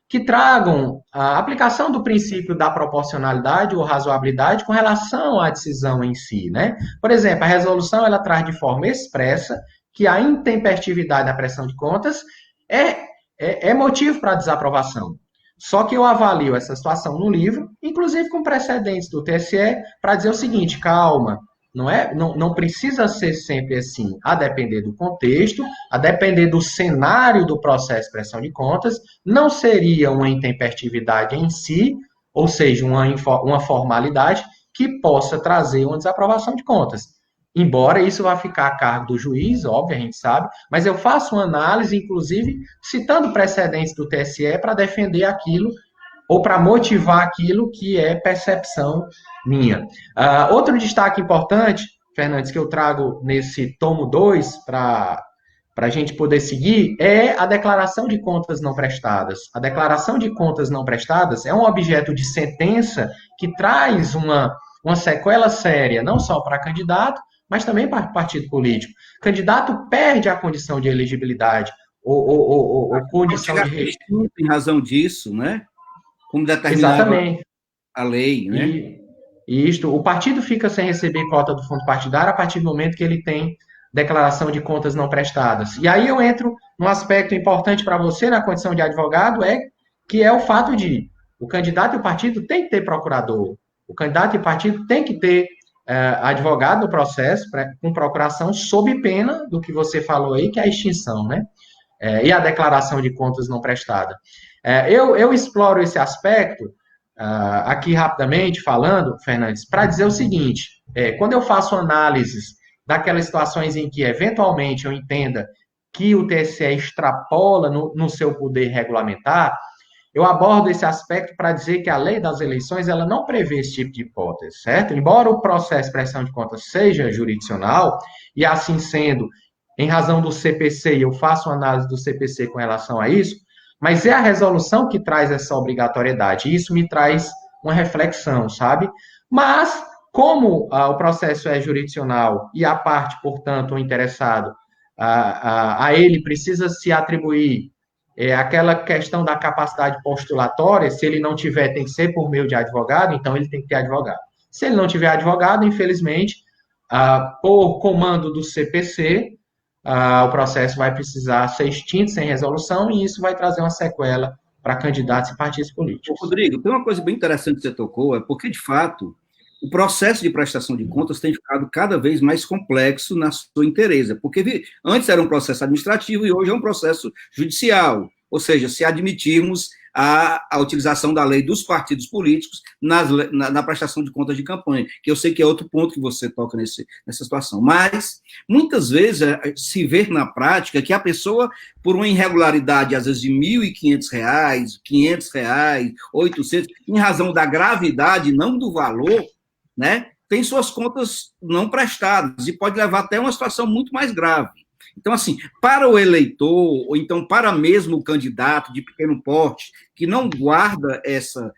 que tragam a aplicação do princípio da proporcionalidade ou razoabilidade com relação à decisão em si, né? Por exemplo, a resolução, ela traz de forma expressa que a intempestividade da prestação de contas é motivo para desaprovação. Só que eu avalio essa situação no livro, inclusive com precedentes do TSE, para dizer o seguinte, calma, não precisa ser sempre assim, a depender do contexto, a depender do cenário do processo de prestação de contas, não seria uma intempestividade em si, ou seja, uma formalidade que possa trazer uma desaprovação de contas. Embora isso vá ficar a cargo do juiz, óbvio, a gente sabe, mas eu faço uma análise, inclusive, citando precedentes do TSE para defender aquilo ou para motivar aquilo que é percepção minha. Outro destaque importante, Fernandes, que eu trago nesse tomo 2 para a gente poder seguir, é a declaração de contas não prestadas. A declaração de contas não prestadas é um objeto de sentença que traz uma sequela séria, não só para candidato, mas também para partido político. O candidato perde a condição de elegibilidade ou condição de... Em razão disso, né? Como determinava a lei, né? O partido fica sem receber cota do fundo partidário a partir do momento que ele tem declaração de contas não prestadas. E aí eu entro num aspecto importante para você na condição de advogado, que é o fato de o candidato e o partido tem que ter procurador, o candidato e o partido tem que ter advogado no processo, com procuração, sob pena do que você falou aí, que é a extinção, né? E a declaração de contas não prestada. Eu exploro esse aspecto aqui rapidamente, falando, Fernandes, para dizer o seguinte, quando eu faço análises daquelas situações em que, eventualmente, eu entenda que o TSE extrapola no seu poder regulamentar, eu abordo esse aspecto para dizer que a lei das eleições ela não prevê esse tipo de hipótese, certo? Embora o processo de prestação de contas seja jurisdicional, e assim sendo, em razão do CPC, e eu faço uma análise do CPC com relação a isso, mas é a resolução que traz essa obrigatoriedade, e isso me traz uma reflexão, sabe? Mas, como o processo é jurisdicional e a parte, portanto, o interessado, a ele precisa se atribuir aquela questão da capacidade postulatória, se ele não tiver, tem que ser por meio de advogado, então ele tem que ter advogado. Se ele não tiver advogado, infelizmente, por comando do CPC, o processo vai precisar ser extinto sem resolução e isso vai trazer uma sequela para candidatos e partidos políticos. Rodrigo, tem uma coisa bem interessante que você tocou, porque, de fato, o processo de prestação de contas tem ficado cada vez mais complexo na sua inteireza, porque antes era um processo administrativo e hoje é um processo judicial, ou seja, se admitirmos a utilização da lei dos partidos políticos na prestação de contas de campanha, que eu sei que é outro ponto que você toca nessa situação. Mas, muitas vezes, se vê na prática que a pessoa, por uma irregularidade, às vezes, de R$ 1.500, R$ 500, 800, em razão da gravidade, não do valor, né, tem suas contas não prestadas e pode levar até uma situação muito mais grave. Então, assim, para o eleitor, ou então para mesmo o candidato de pequeno porte, que não guarda essa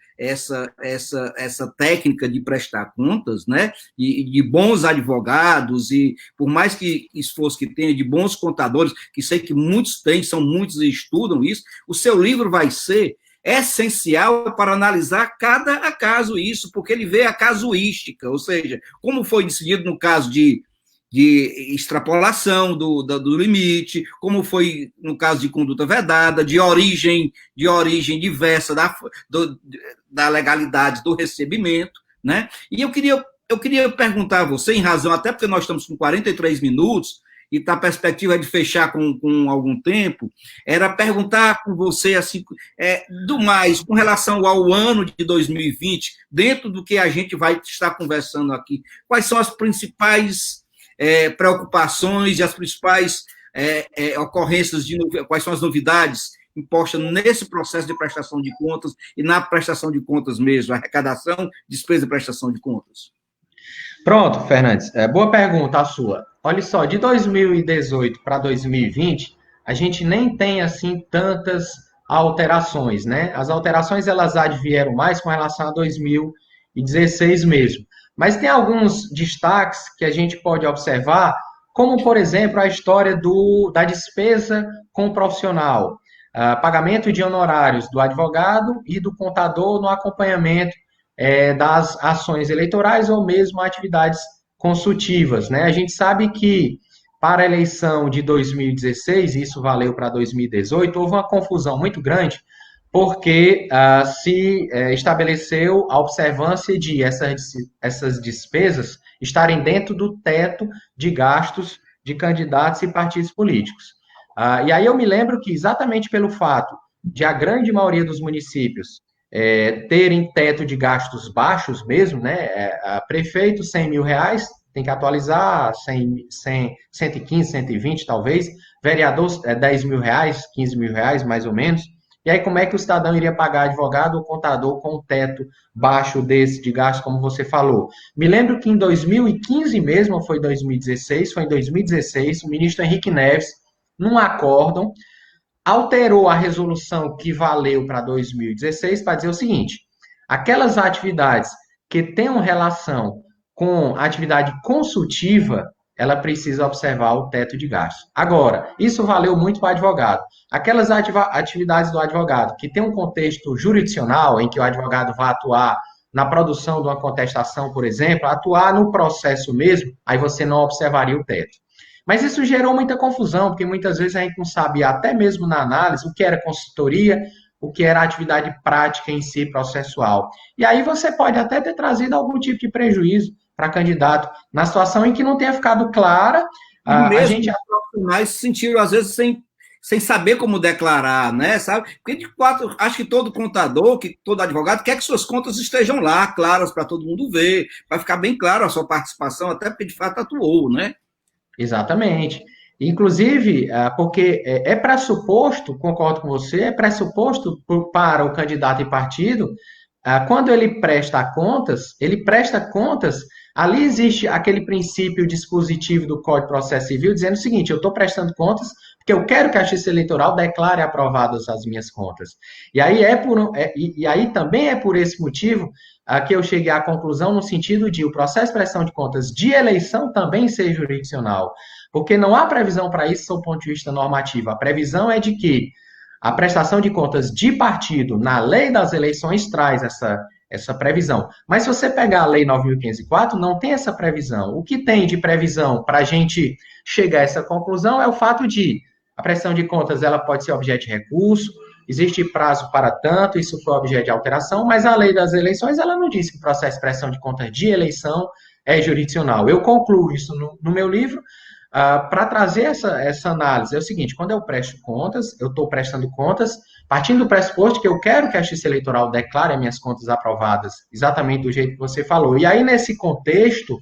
técnica de prestar contas, né, e de bons advogados, e por mais que esforço que tenha, de bons contadores, que sei que muitos têm, são muitos e estudam isso, o seu livro vai ser essencial para analisar cada caso isso, porque ele vê a casuística, ou seja, como foi decidido no caso de extrapolação do limite, como foi no caso de conduta vedada, de origem diversa da legalidade do recebimento, né? E eu queria perguntar a você, em razão, até porque nós estamos com 43 minutos, e a perspectiva é de fechar com algum tempo, era perguntar com você, assim, do mais, com relação ao ano de 2020, dentro do que a gente vai estar conversando aqui, quais são as principais preocupações e as principais ocorrências, quais são as novidades impostas nesse processo de prestação de contas e na prestação de contas mesmo, arrecadação, despesa e prestação de contas? Pronto, Fernandes. Boa pergunta a sua. Olha só, de 2018 para 2020, a gente nem tem, assim, tantas alterações, né? As alterações, elas advieram mais com relação a 2016 mesmo. Mas tem alguns destaques que a gente pode observar, como, por exemplo, a história da despesa com o profissional, pagamento de honorários do advogado e do contador no acompanhamento das ações eleitorais ou mesmo atividades consultivas, né? A gente sabe que para a eleição de 2016, e isso valeu para 2018, houve uma confusão muito grande, porque se estabeleceu a observância de essas despesas estarem dentro do teto de gastos de candidatos e partidos políticos. E aí eu me lembro que, exatamente pelo fato de a grande maioria dos municípios terem teto de gastos baixos mesmo, né? Prefeito, R$ 100.000, tem que atualizar, 115, 120 talvez, vereador, R$ 10.000, R$ 15.000, mais ou menos. E aí, como é que o cidadão iria pagar advogado ou contador com um teto baixo desse de gasto, como você falou? Me lembro que em 2015 mesmo, ou foi 2016, foi em 2016, o ministro Henrique Neves, num acórdão, alterou a resolução que valeu para 2016 para dizer o seguinte: aquelas atividades que tenham relação com atividade consultiva, ela precisa observar o teto de gastos. Agora, isso valeu muito para o advogado. Aquelas atividades do advogado que tem um contexto jurisdicional, em que o advogado vai atuar na produção de uma contestação, por exemplo, atuar no processo mesmo, aí você não observaria o teto. Mas isso gerou muita confusão, porque muitas vezes a gente não sabia, até mesmo na análise, o que era consultoria, o que era atividade prática em si, processual. E aí você pode até ter trazido algum tipo de prejuízo para candidato, na situação em que não tenha ficado clara, E mesmo a gente... os profissionais se sentiram, às vezes, sem saber como declarar, né, sabe? Porque, de fato, acho que todo contador, que todo advogado quer que suas contas estejam lá, claras para todo mundo ver, para ficar bem claro a sua participação, até porque, de fato, atuou, né? Exatamente. Inclusive, porque é pressuposto, concordo com você, é pressuposto para o candidato e partido, quando ele presta contas, ali existe aquele princípio dispositivo do Código de Processo Civil dizendo o seguinte: eu estou prestando contas porque eu quero que a Justiça Eleitoral declare aprovadas as minhas contas. E aí, e aí também é por esse motivo que eu cheguei à conclusão no sentido de o processo de prestação de contas de eleição também ser jurisdicional, porque não há previsão para isso sob o ponto de vista normativo. A previsão é de que a prestação de contas de partido na lei das eleições traz essa previsão. Mas se você pegar a lei 9.504, não tem essa previsão. O que tem de previsão para a gente chegar a essa conclusão é o fato de a prestação de contas ela pode ser objeto de recurso, existe prazo para tanto, isso foi objeto de alteração, mas a lei das eleições ela não diz que o processo de prestação de contas de eleição é jurisdicional. Eu concluo isso no meu livro, para trazer essa análise. É o seguinte: quando eu presto contas, eu estou prestando contas partindo do pressuposto que eu quero que a Justiça Eleitoral declare as minhas contas aprovadas exatamente do jeito que você falou. E aí, nesse contexto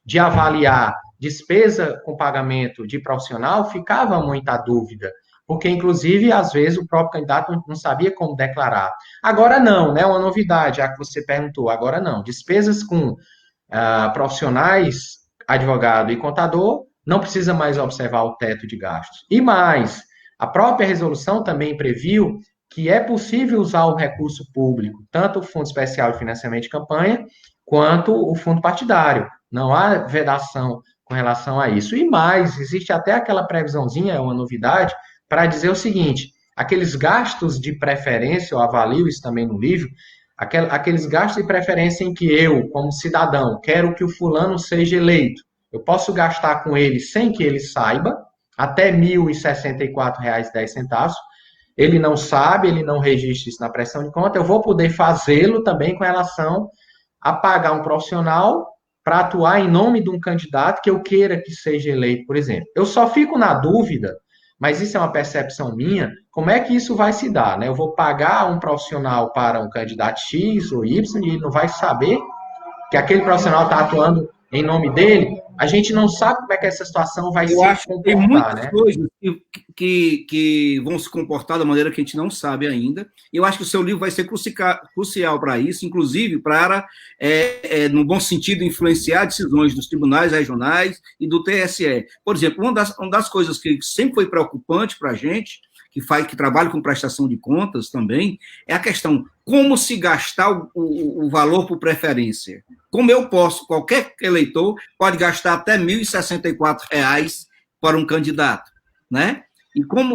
de avaliar despesa com pagamento de profissional, ficava muita dúvida, porque, inclusive, às vezes, o próprio candidato não sabia como declarar. Agora não, né? Uma novidade, já que você perguntou, agora não. Despesas com profissionais, advogado e contador, não precisa mais observar o teto de gastos. E mais, a própria resolução também previu que é possível usar o recurso público, tanto o Fundo Especial de Financiamento de Campanha, quanto o fundo partidário. Não há vedação com relação a isso. E mais, existe até aquela previsãozinha, é uma novidade, para dizer o seguinte: aqueles gastos de preferência, eu avalio isso também no livro, aqueles gastos de preferência em que eu, como cidadão, quero que o fulano seja eleito, eu posso gastar com ele sem que ele saiba, até R$ 1.064,10. Ele não sabe, ele não registra isso na prestação de conta, eu vou poder fazê-lo também com relação a pagar um profissional para atuar em nome de um candidato que eu queira que seja eleito, por exemplo. Eu só fico na dúvida, mas isso é uma percepção minha, como é que isso vai se dar, né? Eu vou pagar um profissional para um candidato X ou Y e ele não vai saber que aquele profissional está atuando em nome dele. A gente não sabe como é que essa situação vai se comportar, tem muitas, né? Coisas que vão se comportar da maneira que a gente não sabe ainda. Eu acho que o seu livro vai ser crucial para isso, inclusive para, no bom sentido, influenciar decisões dos tribunais regionais e do TSE. Por exemplo, uma das coisas que sempre foi preocupante para a gente, que trabalha com prestação de contas também, é a questão como se gastar o valor por preferência. Como eu posso, qualquer eleitor pode gastar até R$ 1.064 para um candidato, né? E como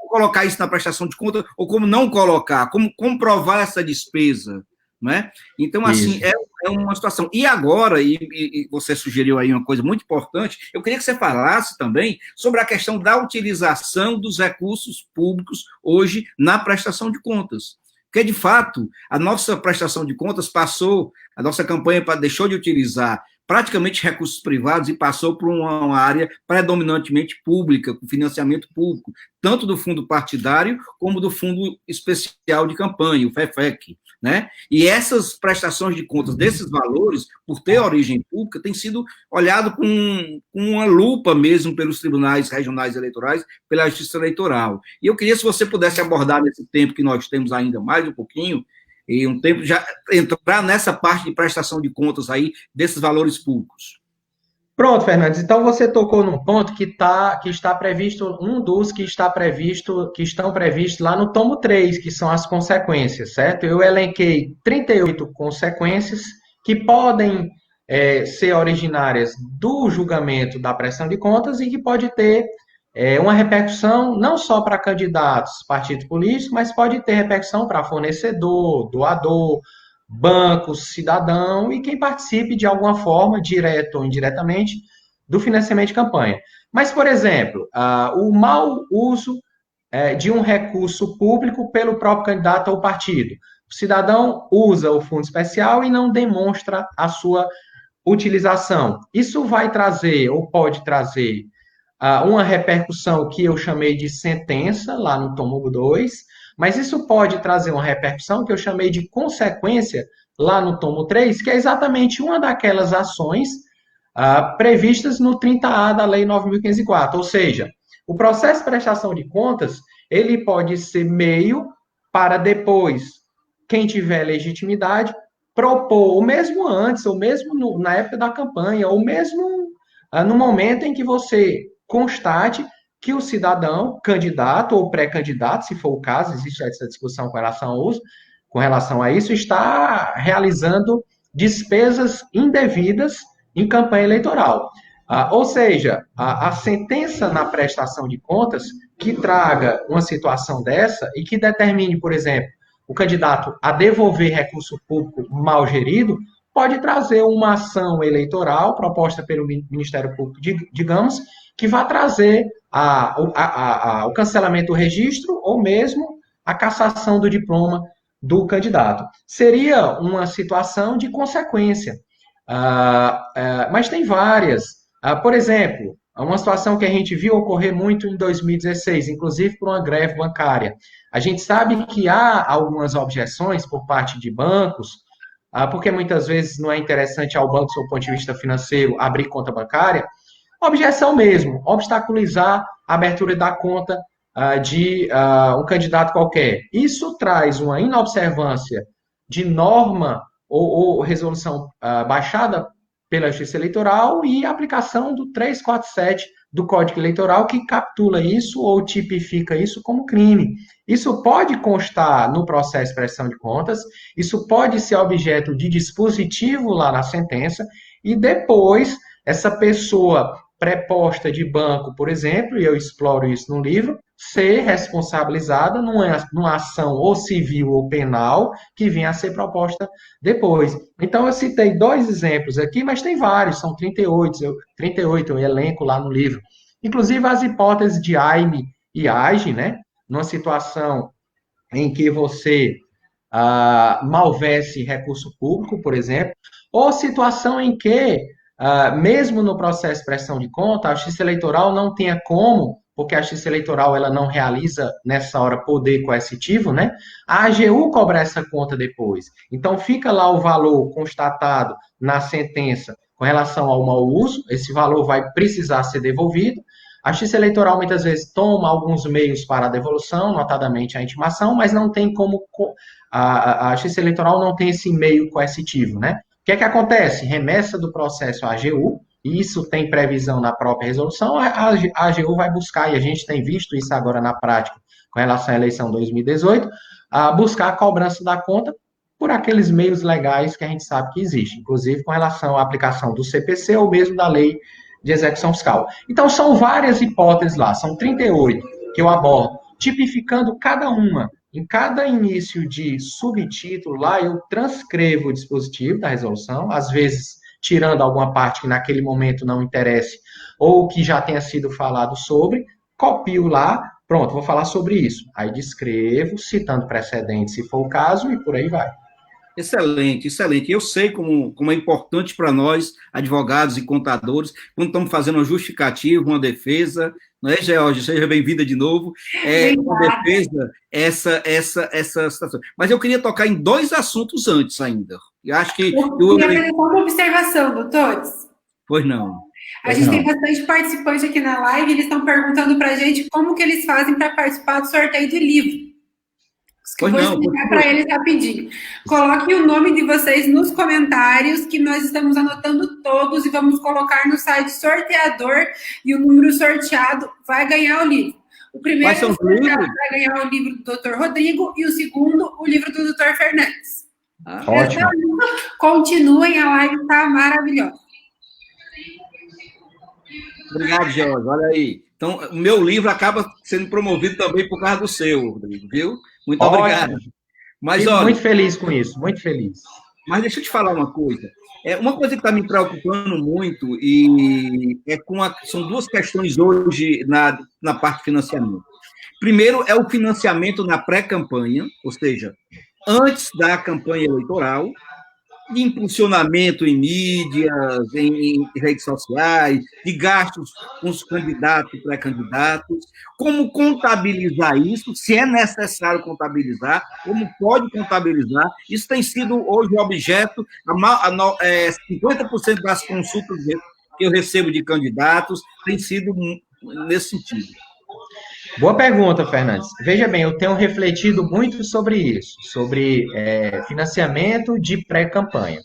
colocar isso na prestação de contas, ou como não colocar, como comprovar essa despesa, né? Então, assim, é uma situação. E agora, e você sugeriu aí uma coisa muito importante, eu queria que você falasse também sobre a questão da utilização dos recursos públicos hoje na prestação de contas. Porque, de fato, a nossa prestação de contas a nossa campanha deixou de utilizar praticamente recursos privados e passou por uma área predominantemente pública, com financiamento público, tanto do fundo partidário como do fundo especial de campanha, o FEFEC, né? E essas prestações de contas desses valores, por ter origem pública, têm sido olhado com uma lupa mesmo pelos tribunais regionais eleitorais, pela Justiça Eleitoral. E eu queria, se você pudesse abordar nesse tempo que nós temos ainda mais um pouquinho, e um tempo já entrar nessa parte de prestação de contas aí desses valores públicos. Pronto, Fernandes. Então você tocou num ponto que está previsto, um dos que estão previstos lá no tomo 3, que são as consequências, certo? Eu elenquei 38 consequências que podem ser originárias do julgamento da prestação de contas e que pode ter uma repercussão não só para candidatos, partidos políticos, mas pode ter repercussão para fornecedor, doador, bancos, cidadão e quem participe de alguma forma, direto ou indiretamente, do financiamento de campanha. Mas, por exemplo, o mau uso de um recurso público pelo próprio candidato ou partido. O cidadão usa o fundo especial e não demonstra a sua utilização. Isso vai trazer, ou pode trazer, uma repercussão que eu chamei de sentença, lá no tomo 2, mas isso pode trazer uma repercussão que eu chamei de consequência, lá no tomo 3, que é exatamente uma daquelas ações previstas no 30A da Lei 9.504, ou seja, o processo de prestação de contas, ele pode ser meio para depois, quem tiver legitimidade, propor, ou mesmo antes, ou mesmo na época da campanha, ou mesmo no momento em que você constate que o cidadão, candidato ou pré-candidato, se for o caso, existe essa discussão com relação ao uso, com relação a isso, está realizando despesas indevidas em campanha eleitoral. Ou seja, a sentença na prestação de contas que traga uma situação dessa e que determine, por exemplo, o candidato a devolver recurso público mal gerido, pode trazer uma ação eleitoral proposta pelo Ministério Público, digamos, que vai trazer o cancelamento do registro ou mesmo a cassação do diploma do candidato. Seria uma situação de consequência, mas tem várias. Por exemplo, uma situação que a gente viu ocorrer muito em 2016, inclusive por uma greve bancária. A gente sabe que há algumas objeções por parte de bancos, porque muitas vezes não é interessante ao banco, do ponto de vista financeiro, abrir conta bancária. Objeção mesmo, obstaculizar a abertura da conta de um candidato qualquer. Isso traz uma inobservância de norma ou resolução baixada pela Justiça Eleitoral e a aplicação do 347 do Código Eleitoral, que captura isso ou tipifica isso como crime. Isso pode constar no processo de prestação de contas, isso pode ser objeto de dispositivo lá na sentença, e depois essa pessoa preposta de banco, por exemplo, e eu exploro isso no livro, ser responsabilizada numa ação ou civil ou penal que venha a ser proposta depois. Então, eu citei 2 exemplos aqui, mas tem vários, são 38, eu elenco lá no livro. Inclusive, as hipóteses de AIME e AGE, né? Numa situação em que você malverse recurso público, por exemplo, ou situação em que, mesmo no processo de prestação de conta, a Justiça Eleitoral não tenha como, porque a Justiça Eleitoral ela não realiza nessa hora poder coercitivo, né? A AGU cobra essa conta depois. Então, fica lá o valor constatado na sentença com relação ao mau uso, esse valor vai precisar ser devolvido. A Justiça Eleitoral muitas vezes toma alguns meios para a devolução, notadamente a intimação, mas não tem como. A Justiça Eleitoral não tem esse meio coercitivo, né? O que é que acontece? Remessa do processo à AGU, e isso tem previsão na própria resolução, a AGU vai buscar, e a gente tem visto isso agora na prática, com relação à eleição 2018, buscar a cobrança da conta por aqueles meios legais que a gente sabe que existem, inclusive com relação à aplicação do CPC ou mesmo da lei de execução fiscal. Então, são várias hipóteses lá, são 38 que eu abordo, tipificando cada uma. Em cada início de subtítulo lá, eu transcrevo o dispositivo da resolução, às vezes tirando alguma parte que naquele momento não interesse, ou que já tenha sido falado sobre, copio lá, pronto, vou falar sobre isso. Aí descrevo, citando precedentes, se for o caso, e por aí vai. Excelente, excelente. Eu sei como é importante para nós, advogados e contadores, quando estamos fazendo uma justificativa, uma defesa, não é, Georgia? Seja bem-vinda de novo. Uma defesa, essa situação. Mas eu queria tocar em 2 assuntos antes ainda. Eu acho que... Eu queria fazer uma observação, doutores. Pois não. A gente tem bastante participante aqui na live, eles estão perguntando para a gente como que eles fazem para participar do sorteio do livro. Eu vou explicar para eles rapidinho. Coloquem o nome de vocês nos comentários, que nós estamos anotando todos e vamos colocar no site sorteador, e o número sorteado vai ganhar o livro. O primeiro sorteado vai ganhar o livro do Dr. Rodrigo e o segundo, o livro do Dr. Fernandes. Ótimo. Continuem, a live está maravilhosa. Obrigado, Jorge. Olha aí. Então, o meu livro acaba sendo promovido também por causa do seu, Rodrigo, viu? Muito obrigado. Mas, olha, muito feliz com isso, muito feliz. Mas deixa eu te falar uma coisa. Uma coisa que está me preocupando muito e são duas questões hoje na parte de financiamento. Primeiro é o financiamento na pré-campanha, ou seja, antes da campanha eleitoral, de impulsionamento em mídias, em redes sociais, de gastos com os candidatos e pré-candidatos, como contabilizar isso, se é necessário contabilizar, como pode contabilizar. Isso tem sido hoje objeto, 50% das consultas que eu recebo de candidatos tem sido nesse sentido. Boa pergunta, Fernandes. Veja bem, eu tenho refletido muito sobre isso, sobre financiamento de pré-campanha.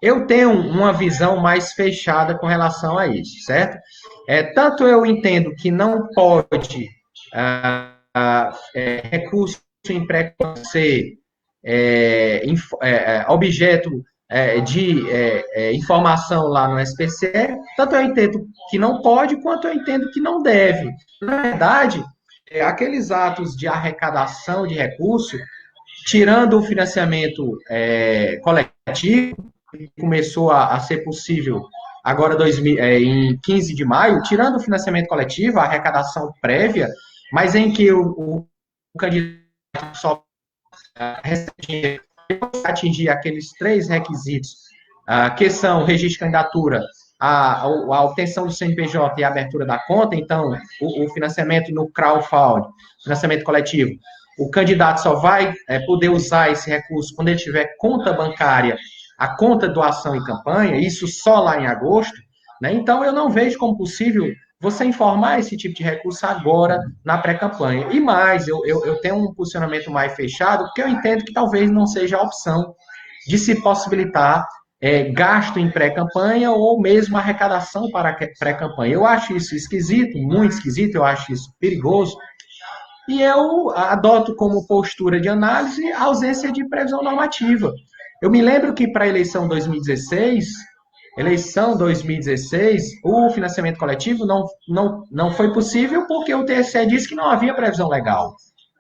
Eu tenho uma visão mais fechada com relação a isso, certo? Tanto eu entendo que não pode recurso em pré-campanha ser objeto de informação lá no SPCE, tanto eu entendo que não pode, quanto eu entendo que não deve. Na verdade, aqueles atos de arrecadação de recurso, tirando o financiamento coletivo, que começou a ser possível agora em 15 de maio, tirando o financiamento coletivo, a arrecadação prévia, mas em que o candidato só recebe atingir aqueles 3 requisitos, que são o registro de candidatura, a obtenção do CNPJ e a abertura da conta. Então, o financiamento no crowdfunding, financiamento coletivo, o candidato só vai poder usar esse recurso quando ele tiver conta bancária, a conta doação e campanha, isso só lá em agosto, né? Então, eu não vejo como possível você informar esse tipo de recurso agora na pré-campanha. E mais, eu tenho um posicionamento mais fechado, porque eu entendo que talvez não seja a opção de se possibilitar gasto em pré-campanha ou mesmo arrecadação para pré-campanha. Eu acho isso esquisito, muito esquisito, eu acho isso perigoso, e eu adoto como postura de análise a ausência de previsão normativa. Eu me lembro que para a eleição 2016, o financiamento coletivo não foi possível porque o TSE disse que não havia previsão legal.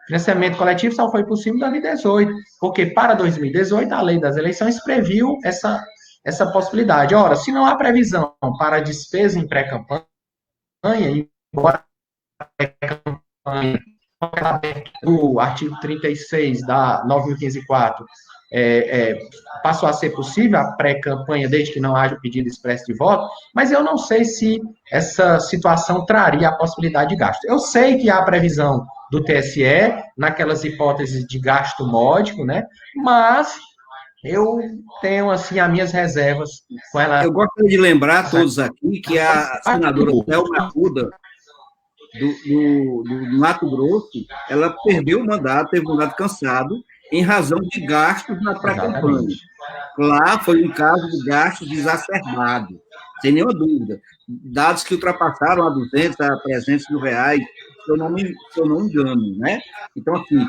Financiamento coletivo só foi possível em 2018, porque para 2018 a lei das eleições previu essa possibilidade. Ora, se não há previsão para despesa em pré-campanha, embora a pré-campanha do artigo 36 da 9.015.4 passou a ser possível a pré-campanha desde que não haja o pedido expresso de voto, mas eu não sei se essa situação traria a possibilidade de gasto. Eu sei que há previsão do TSE naquelas hipóteses de gasto módico, né? Mas eu tenho, assim, as minhas reservas com ela. Eu gostaria de lembrar a todos aqui que a senadora Thelma Arruda, do Mato Grosso, ela perdeu o mandato, teve o mandato cansado, em razão de gastos na pré-campanha. Lá foi um caso de gastos exacerbados, sem nenhuma dúvida. Dados que ultrapassaram a 200, a 300 mil reais, se eu não me engano, né? Então, assim,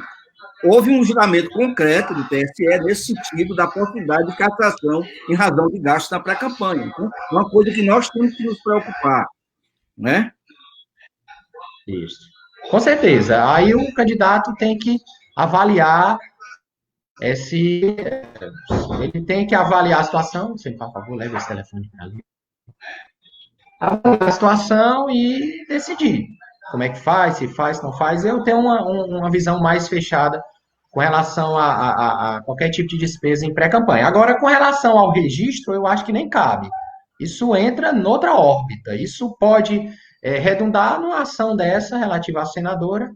houve um julgamento concreto do TSE nesse sentido da possibilidade de cassação em razão de gastos na pré-campanha. Então, é uma coisa que nós temos que nos preocupar, né? Isso. Com certeza. Aí o candidato tem que avaliar ele tem que avaliar a situação. Você, por favor, leve esse telefone para ali. Avaliar a situação e decidir como é que faz, se faz, se não faz. Eu tenho uma visão mais fechada com relação a qualquer tipo de despesa em pré-campanha. Agora, com relação ao registro, eu acho que nem cabe. Isso entra noutra órbita. Isso pode redundar numa ação dessa relativa à senadora.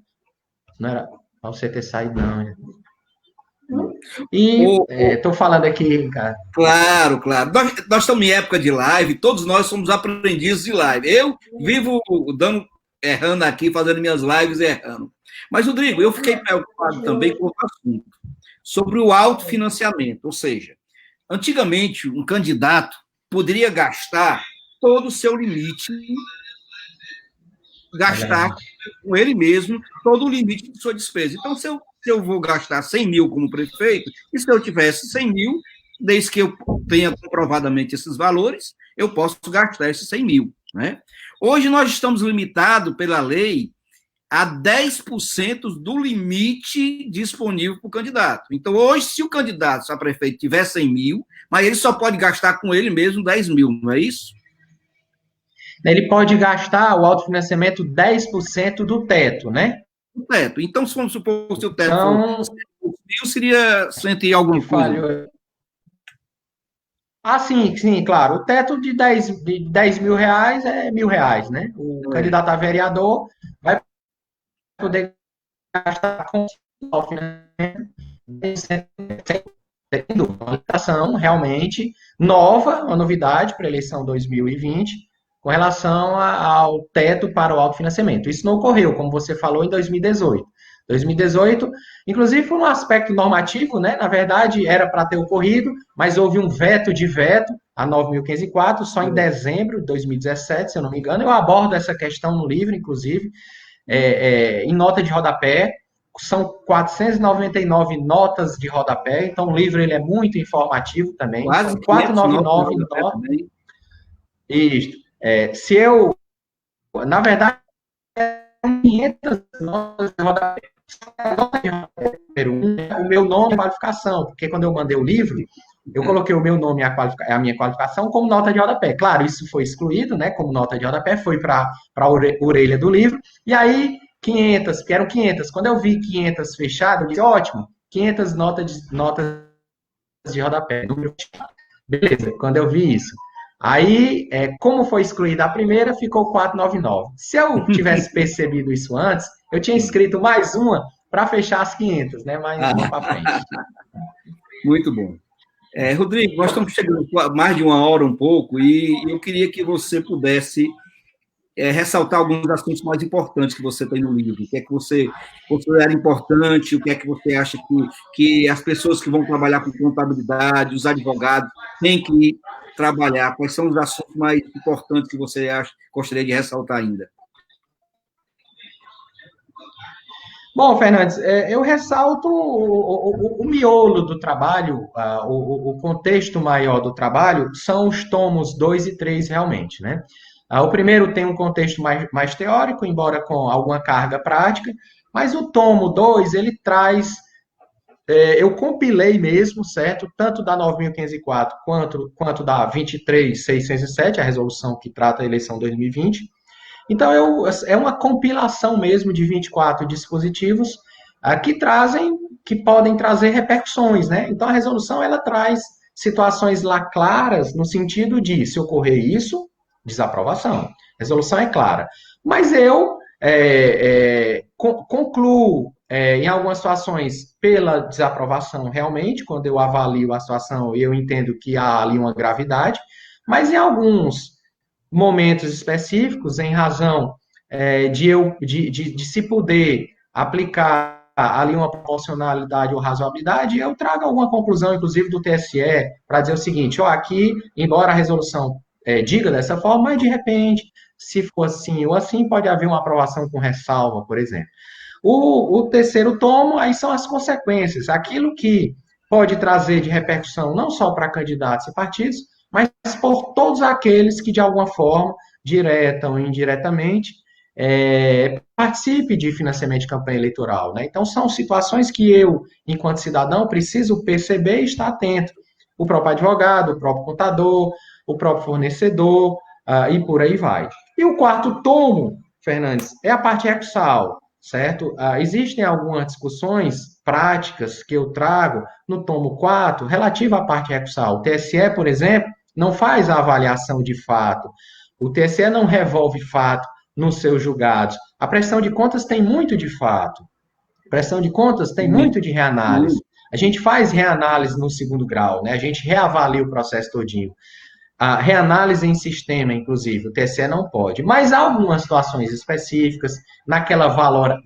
Não era para você ter saído, não. E estou falando aqui, cara. Claro, claro. Nós estamos em época de live, todos nós somos aprendizes de live. Eu vivo errando aqui, fazendo minhas lives e errando. Mas, Rodrigo, eu fiquei preocupado também com outro assunto, sobre o autofinanciamento. Ou seja, antigamente, um candidato poderia gastar todo o seu limite, gastar com ele mesmo todo o limite de sua despesa. Então, se eu vou gastar 100 mil como prefeito, e se eu tivesse 100 mil, desde que eu tenha comprovadamente esses valores, eu posso gastar esses 100 mil. Né? Hoje nós estamos limitados pela lei a 10% do limite disponível para o candidato. Então, hoje, se o candidato a prefeito tiver 100 mil, mas ele só pode gastar com ele mesmo 10 mil, não é isso? Ele pode gastar o autofinanciamento 10% do teto, né? O teto. Então, se vamos supor que o teto Então, for 100 mil, seria 100 e alguma coisa. falhou. Ah, sim, sim, claro. O teto de 10 mil reais é R$ 1.000, né? O candidato a vereador vai poder gastar com autofinanciamento tendo uma limitação realmente nova, uma novidade para a eleição 2020, com relação ao teto para o autofinanciamento. Isso não ocorreu, como você falou, em 2018. 2018, inclusive por um aspecto normativo, né? Na verdade, era para ter ocorrido, mas houve um veto de veto, a 9.504, só em dezembro de 2017, se eu não me engano. Eu abordo essa questão no livro, inclusive, em nota de rodapé. São 499 notas de rodapé, então o livro ele é muito informativo também. Quase São 499 notas. Isso. Se eu, na verdade, 500 notas de rodapé. O meu nome e qualificação, porque quando eu mandei o livro, eu coloquei o meu nome e a minha qualificação como nota de rodapé. Claro, isso foi excluído, né, como nota de rodapé, foi para a orelha do livro, e aí 500, que eram 500. Quando eu vi 500 fechado, eu disse, ótimo, 500 notas de rodapé. Beleza, quando eu vi isso. Aí, como foi excluída a primeira, ficou 499. Se eu tivesse percebido isso antes, eu tinha escrito mais uma para fechar as 500, né? Mais uma para frente. Muito bom. Rodrigo, nós estamos chegando a mais de uma hora um pouco, e eu queria que você pudesse ressaltar alguns assuntos mais importantes que você tem no livro. O que é que você considera importante, o que é que você acha que as pessoas que vão trabalhar com contabilidade, os advogados, têm que trabalhar? Quais são os assuntos mais importantes que você gostaria de ressaltar ainda? Bom, Fernandes, eu ressalto o miolo do trabalho, o contexto maior do trabalho, são os tomos 2 e 3 realmente, né? O primeiro tem um contexto mais teórico, embora com alguma carga prática, mas o tomo 2, ele traz, eu compilei mesmo, certo? Tanto da 9.504 quanto da 23.607, a resolução que trata a eleição 2020. Então, é uma compilação mesmo de 24 dispositivos que podem trazer repercussões, né? Então, a resolução, ela traz situações lá claras, no sentido de, se ocorrer isso, desaprovação. A resolução é clara. Mas eu concluo, em algumas situações, pela desaprovação realmente, quando eu avalio a situação, eu entendo que há ali uma gravidade, mas em alguns momentos específicos, em razão de se poder aplicar ali uma proporcionalidade ou razoabilidade, eu trago alguma conclusão, inclusive do TSE, para dizer o seguinte, aqui, embora a resolução diga dessa forma, mas de repente, se for assim ou assim, pode haver uma aprovação com ressalva, por exemplo. O terceiro tomo, aí são as consequências, aquilo que pode trazer de repercussão não só para candidatos e partidos, mas por todos aqueles que, de alguma forma, direta ou indiretamente, participe de financiamento de campanha eleitoral, né? Então, são situações que eu, enquanto cidadão, preciso perceber e estar atento. O próprio advogado, o próprio contador, o próprio fornecedor, e por aí vai. E o quarto tomo, Fernandes, é a parte recursal, certo? Existem algumas discussões práticas que eu trago no tomo 4, relativa à parte recursal. O TSE, por exemplo, não faz a avaliação de fato. O TSE não revolve fato nos seus julgados. A prestação de contas tem muito de fato. A prestação de contas tem muito de reanálise. A gente faz reanálise no segundo grau, né? A gente reavalia o processo todinho. A reanálise em sistema, inclusive, o TSE não pode. Mas há algumas situações específicas, naquela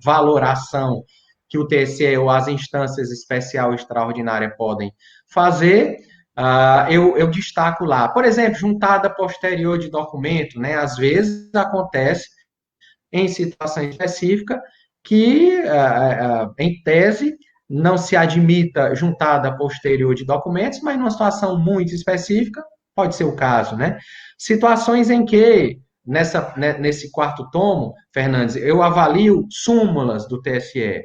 valoração que o TSE ou as instâncias especial e extraordinária podem fazer, eu destaco lá. Por exemplo, juntada posterior de documento, né? Às vezes acontece em situação específica que, em tese, não se admita juntada posterior de documentos, mas numa situação muito específica, pode ser o caso, né? Situações em que nesse quarto tomo, Fernandes, eu avalio súmulas do TSE,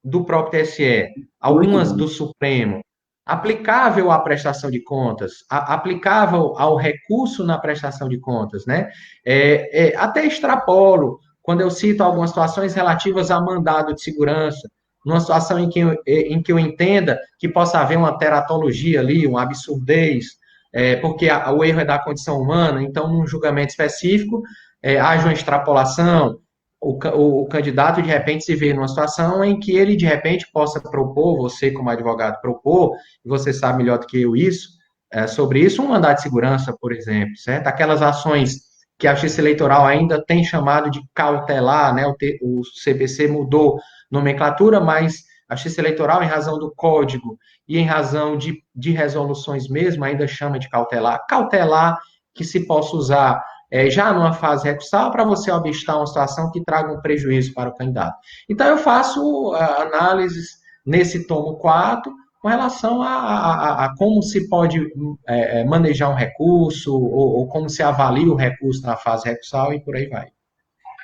do próprio TSE, algumas do Supremo, aplicável à prestação de contas, aplicável ao recurso na prestação de contas, né? Até extrapolo, quando eu cito algumas situações relativas a mandado de segurança, numa situação em que eu entenda que possa haver uma teratologia ali, uma absurdez, porque o erro é da condição humana, então, num julgamento específico, haja uma extrapolação, o candidato, de repente, se vê numa situação em que ele, de repente, possa propor, você, como advogado, propor, e você sabe melhor do que eu isso, sobre isso, um mandado de segurança, por exemplo, certo? Aquelas ações que a Justiça Eleitoral ainda tem chamado de cautelar, né? O CPC mudou nomenclatura, mas a Justiça Eleitoral, em razão do código e em razão de resoluções mesmo, ainda chama de cautelar. Cautelar que se possa usar já numa fase recursal para você obstar uma situação que traga um prejuízo para o candidato. Então, eu faço análises nesse tomo 4 com relação a como se pode manejar um recurso ou como se avalia o recurso na fase recursal e por aí vai.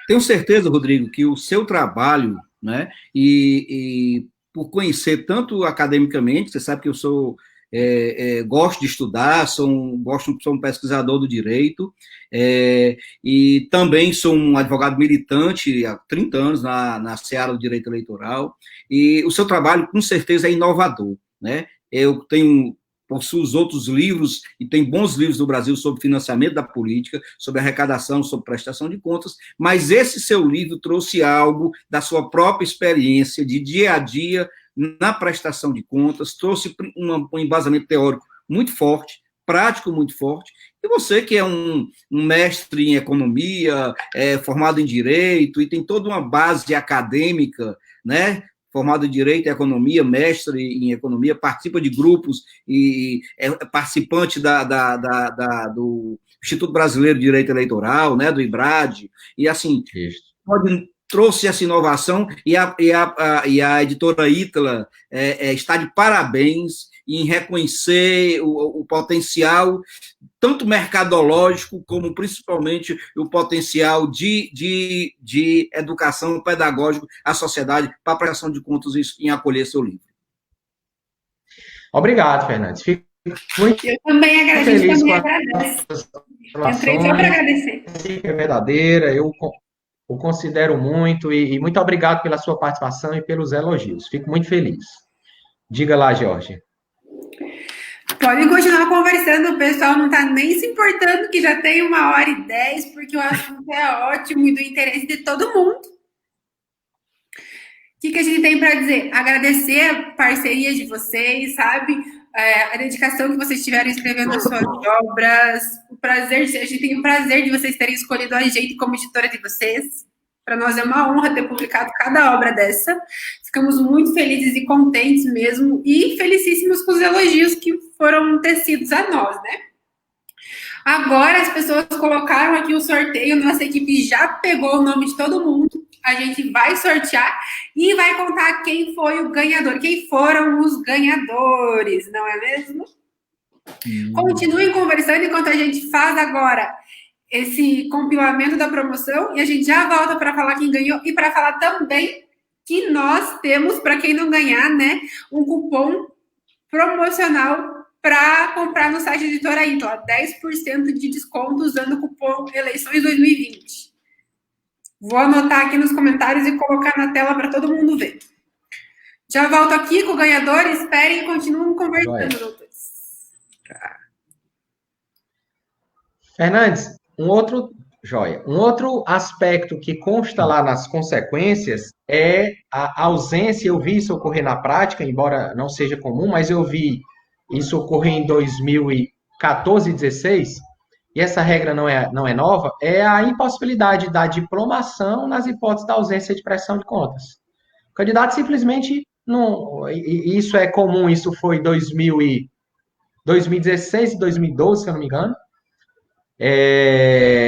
Tenho certeza, Rodrigo, que o seu trabalho, né, e por conhecer tanto academicamente, você sabe que eu gosto de estudar, sou um pesquisador do direito, e também sou um advogado militante há 30 anos na seara do direito eleitoral, e o seu trabalho, com certeza, é inovador, né? Eu possuo os outros livros, e tem bons livros no Brasil sobre financiamento da política, sobre arrecadação, sobre prestação de contas, mas esse seu livro trouxe algo da sua própria experiência de dia a dia na prestação de contas, trouxe um embasamento teórico muito forte, prático muito forte, e você que é um mestre em economia, formado em direito, e tem toda uma base acadêmica, né, formado em Direito e Economia, mestre em Economia, participa de grupos e é participante do Instituto Brasileiro de Direito Eleitoral, né, do IBRAD, e assim, trouxe essa inovação, e a editora Ítala está de parabéns em reconhecer o potencial, tanto mercadológico, como principalmente o potencial de educação pedagógica à sociedade para a prestação de contas em acolher seu livro. Obrigado, Fernandes. Fico muito eu também feliz com agradeço. Entrei só para agradecer. É verdadeira, eu o considero muito, e muito obrigado pela sua participação e pelos elogios. Fico muito feliz. Diga lá, Jorge. Podem continuar conversando, o pessoal não está nem se importando que já tem 1h10, porque o assunto é ótimo e do interesse de todo mundo. O que a gente tem para dizer? Agradecer a parceria de vocês, sabe? A dedicação que vocês tiveram escrevendo as suas obras, a gente tem o prazer de vocês terem escolhido a gente como editora de vocês. Para nós é uma honra ter publicado cada obra dessa. Ficamos muito felizes e contentes mesmo, e felicíssimos com os elogios que foram tecidos a nós, né? Agora as pessoas colocaram aqui o sorteio, nossa equipe já pegou o nome de todo mundo, a gente vai sortear e vai contar quem foi o ganhador, quem foram os ganhadores, não é mesmo? Continuem conversando enquanto a gente faz agora esse compilamento da promoção, e a gente já volta para falar quem ganhou e para falar também que nós temos, para quem não ganhar, né, um cupom promocional para comprar no site Editora Ítala, 10% de desconto usando o cupom Eleições 2020. Vou anotar aqui nos comentários e colocar na tela para todo mundo ver. Já volto aqui com o ganhador, esperem e continuem conversando, doutores. Fernandes, um outro aspecto que consta lá nas consequências é a ausência. Eu vi isso ocorrer na prática, embora não seja comum, mas eu vi isso ocorrer em 2014 e 2016, e essa regra não é nova, é a impossibilidade da diplomação nas hipóteses da ausência de prestação de contas. O candidato simplesmente não... E isso é comum, isso foi 2016 e 2012, se eu não me engano.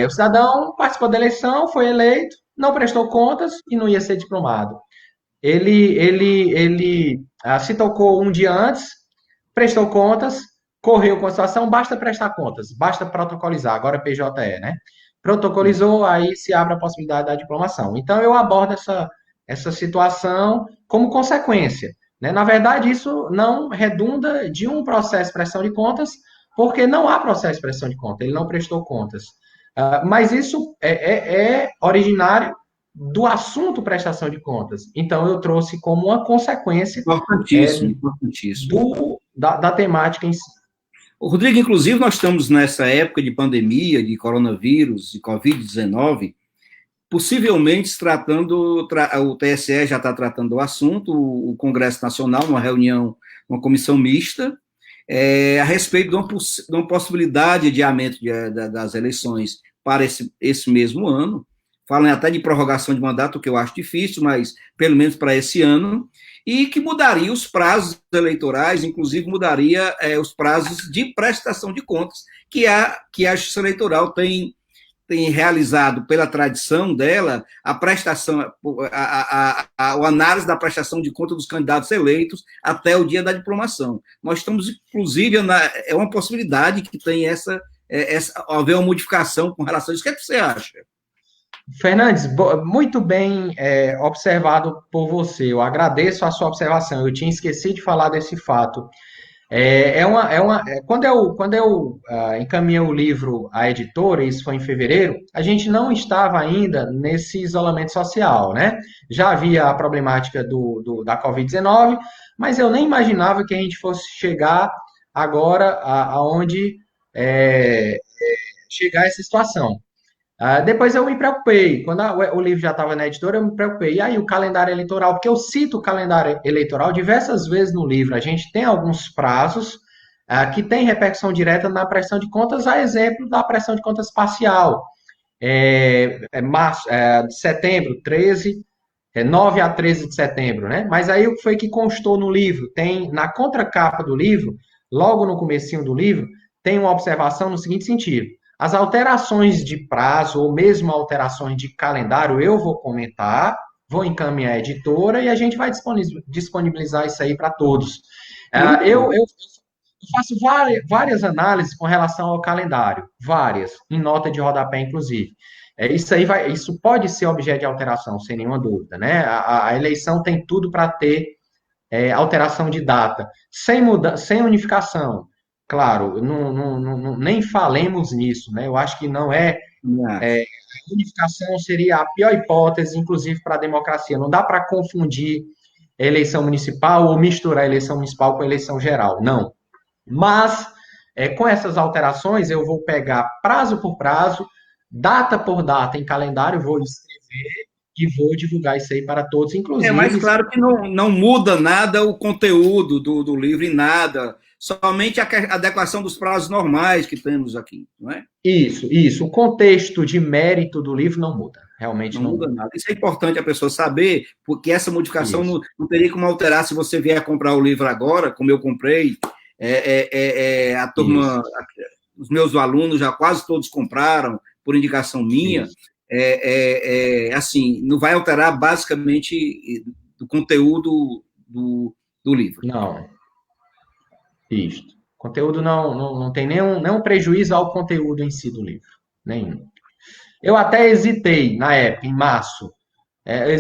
O cidadão participou da eleição, foi eleito, não prestou contas e não ia ser diplomado. Ele se tocou um dia antes, prestou contas, correu com a situação, basta prestar contas, basta protocolizar, agora PJE, né? protocolizou, aí se abre a possibilidade da diplomação. Então, eu abordo essa situação como consequência. Né? Na verdade, isso não redunda de um processo de prestação de contas, porque não há processo de prestação de contas, ele não prestou contas. Mas isso é originário do assunto prestação de contas. Então, eu trouxe como uma consequência Importantíssimo, importantíssimo. Da temática em si. Rodrigo, inclusive, nós estamos nessa época de pandemia, de coronavírus, de Covid-19, possivelmente tratando, o TSE já está tratando do assunto, o Congresso Nacional, uma reunião, uma comissão mista, a respeito de uma possibilidade de adiamento das eleições para esse mesmo ano. Falam até de prorrogação de mandato, o que eu acho difícil, mas pelo menos para esse ano, e que mudaria os prazos eleitorais, inclusive mudaria os prazos de prestação de contas que a Justiça Eleitoral tem realizado, pela tradição dela, a prestação, a análise da prestação de conta dos candidatos eleitos até o dia da diplomação. Nós estamos, inclusive, é uma possibilidade que tem haver uma modificação com relação a isso. O que é que você acha? Fernandes, muito bem observado por você. Eu agradeço a sua observação. Eu tinha esquecido de falar desse fato. Quando eu encaminhei o livro à editora, isso foi em fevereiro, a gente não estava ainda nesse isolamento social, né? Já havia a problemática da Covid-19, mas eu nem imaginava que a gente fosse chegar agora aonde chegar essa situação. Depois eu me preocupei, quando o livro já estava na editora, eu me preocupei. E aí o calendário eleitoral, porque eu cito o calendário eleitoral diversas vezes no livro, a gente tem alguns prazos que tem repercussão direta na prestação de contas, a exemplo da prestação de contas parcial. Setembro, 13, 9 a 13 de setembro, né? Mas aí o que foi que constou no livro? Tem, na contracapa do livro, logo no comecinho do livro, tem uma observação no seguinte sentido: as alterações de prazo, ou mesmo alterações de calendário, eu vou comentar, vou encaminhar a editora e a gente vai disponibilizar isso aí para todos. Eu faço várias análises com relação ao calendário, várias, em nota de rodapé, inclusive. Isso pode ser objeto de alteração, sem nenhuma dúvida, né? A eleição tem tudo para ter alteração de data, sem unificação. Claro, nem falemos nisso, né? Eu acho que não a unificação seria a pior hipótese, inclusive para a democracia. Não dá para confundir eleição municipal ou misturar a eleição municipal com a eleição geral, não. Mas, com essas alterações, eu vou pegar prazo por prazo, data por data em calendário, vou escrever e vou divulgar isso aí para todos, inclusive... Mas claro que não muda nada o conteúdo do livro em nada, somente a adequação dos prazos normais que temos aqui, não é? Isso. O contexto de mérito do livro não muda, realmente não muda nada. Isso é importante a pessoa saber, porque essa modificação não teria como alterar se você vier comprar o livro agora, como eu comprei, a turma, os meus alunos já quase todos compraram, por indicação minha, assim, não vai alterar basicamente o conteúdo do livro. Não. Isso. O conteúdo não tem nenhum prejuízo ao conteúdo em si do livro. Nenhum. Eu até hesitei, na época, em março.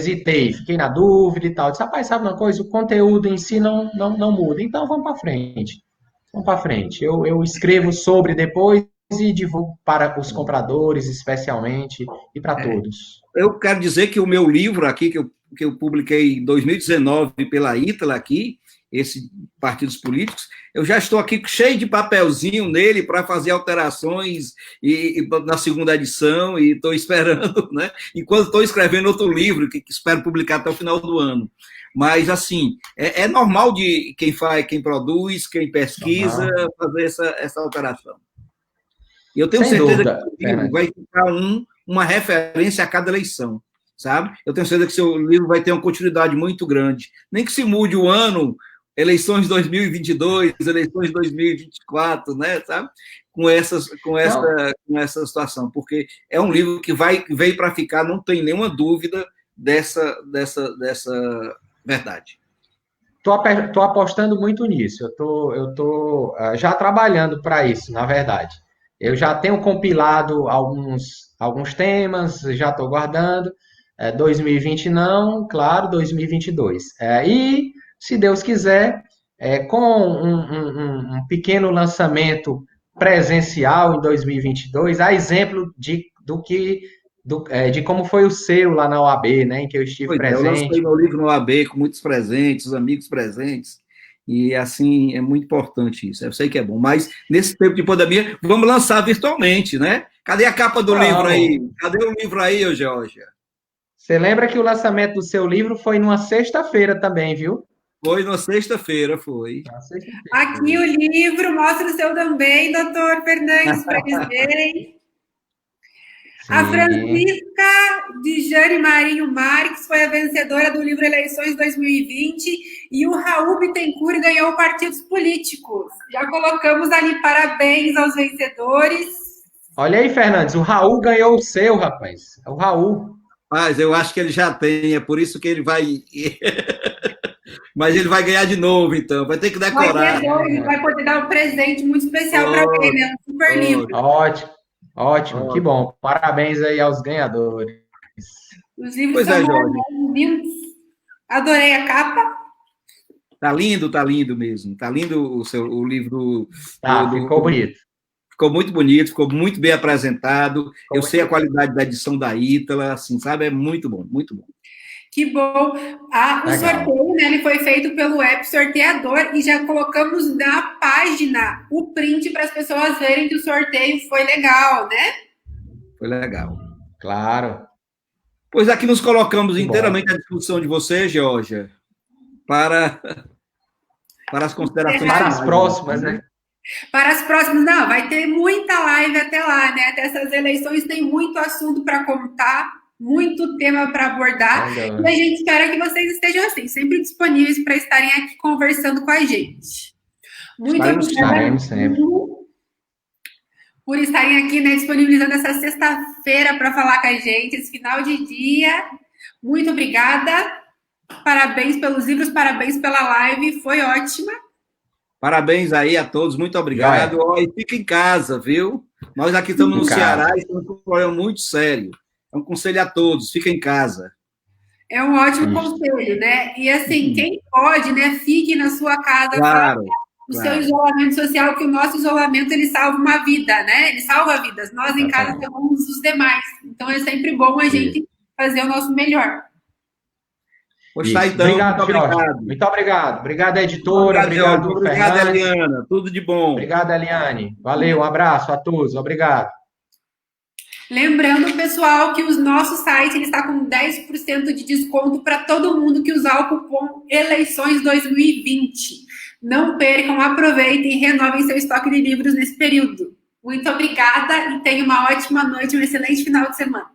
Fiquei na dúvida e tal. Disse, rapaz, sabe uma coisa? O conteúdo em si não muda. Então, vamos para frente. Eu escrevo sobre depois e divulgo para os compradores, especialmente, e para todos. Eu quero dizer que o meu livro aqui, que eu publiquei em 2019 pela Ítala aqui, esse Partidos Políticos, eu já estou aqui cheio de papelzinho nele para fazer alterações e na segunda edição, e estou esperando, né? Enquanto estou escrevendo outro livro, que espero publicar até o final do ano. Mas, assim, é normal de quem produz, quem pesquisa, fazer essa alteração. E eu tenho certeza que o livro vai ficar uma referência a cada eleição, sabe? Eu tenho certeza que seu livro vai ter uma continuidade muito grande. Nem que se mude o ano, eleições 2022, eleições 2024, né, sabe? Com essa situação, porque é um livro que veio para ficar, não tem nenhuma dúvida dessa verdade. Estou apostando muito nisso. Eu tô já trabalhando para isso, na verdade. Eu já tenho compilado alguns temas, já estou guardando. 2020 não, claro, 2022. E, se Deus quiser, com um pequeno lançamento presencial em 2022, a exemplo de como foi o seu lá na OAB, né, em que eu estive Pois é, eu lancei presente. meu livro no AB com muitos presentes, os amigos presentes, e assim, é muito importante isso. Eu sei que é bom, mas nesse tempo de pandemia, vamos lançar virtualmente, né? Cadê a capa do livro aí? Vamos. Cadê o livro aí, ô Georgia? Você lembra que o lançamento do seu livro foi numa sexta-feira também, viu? Foi na sexta-feira, foi. Na sexta-feira Aqui foi. o livro, mostra o seu também, doutor Fernandes, para eles verem. A Sim. Francisca de Jane Marinho Marques foi a vencedora do livro Eleições 2020 e o Raul Bittencourt ganhou partidos políticos. Já colocamos ali parabéns aos vencedores. Olha aí, Fernandes, o Raul ganhou o seu, rapaz. É o Raul. Mas eu acho que ele já tem, é por isso que ele vai. Mas ele vai ganhar de novo, então. Vai ter que Vai decorar. ter dois, vai poder dar um presente muito especial para Oh, ele, né? Um super livro. oh, Ótimo, ótimo, que oh. bom. Parabéns aí aos ganhadores. Os livros Pois são é, Jorge. maravilhosos, lindos. Adorei a capa. Tá lindo mesmo. Tá lindo o livro Tá, ficou bonito. ficou muito bonito, ficou muito bem apresentado. Ficou Eu sei a muito... qualidade da edição da Ítala, assim, sabe? É muito bom, muito bom. Que bom. O Legal. sorteio, né, ele foi feito pelo app Sorteador e já colocamos na página o print para as pessoas verem que o sorteio foi legal, né? Foi legal. Claro, Pois aqui nos colocamos que bom. inteiramente à disposição de você, Georgia, para, para as considerações Para as finais. próximas, né? Para as próximas, não, vai ter muita live até lá, né? Até essas eleições tem muito assunto para contar, muito tema para abordar. E a gente espera que vocês estejam assim, sempre disponíveis para estarem aqui conversando com a gente. Muito obrigada Estaremos sempre. por estarem aqui, né, disponibilizando essa sexta-feira para falar com a gente, esse final de dia. Muito obrigada. Parabéns pelos livros, parabéns pela live, foi ótima. Parabéns aí a todos, muito obrigado. Oh, e fica em casa, viu? Nós aqui estamos no Ceará e estamos com um problema muito sério. É um conselho a todos, fica em casa. É um ótimo conselho, né? E assim, quem pode, né, fique na sua casa, claro, o seu isolamento social, que o nosso isolamento, ele salva uma vida, né? Ele salva vidas. Nós em casa salvamos os demais. Então é sempre bom a gente fazer o nosso melhor. Pois tá, então, obrigado, muito obrigado. Muito obrigado. Obrigado, editora. Obrigado, Eliana. Tudo de bom. Obrigado, Eliane. Valeu, um abraço a todos. Obrigado. Lembrando, pessoal, que o nosso site ele está com 10% de desconto para todo mundo que usar o cupom Eleições 2020. Não percam, aproveitem e renovem seu estoque de livros nesse período. Muito obrigada e tenha uma ótima noite, um excelente final de semana.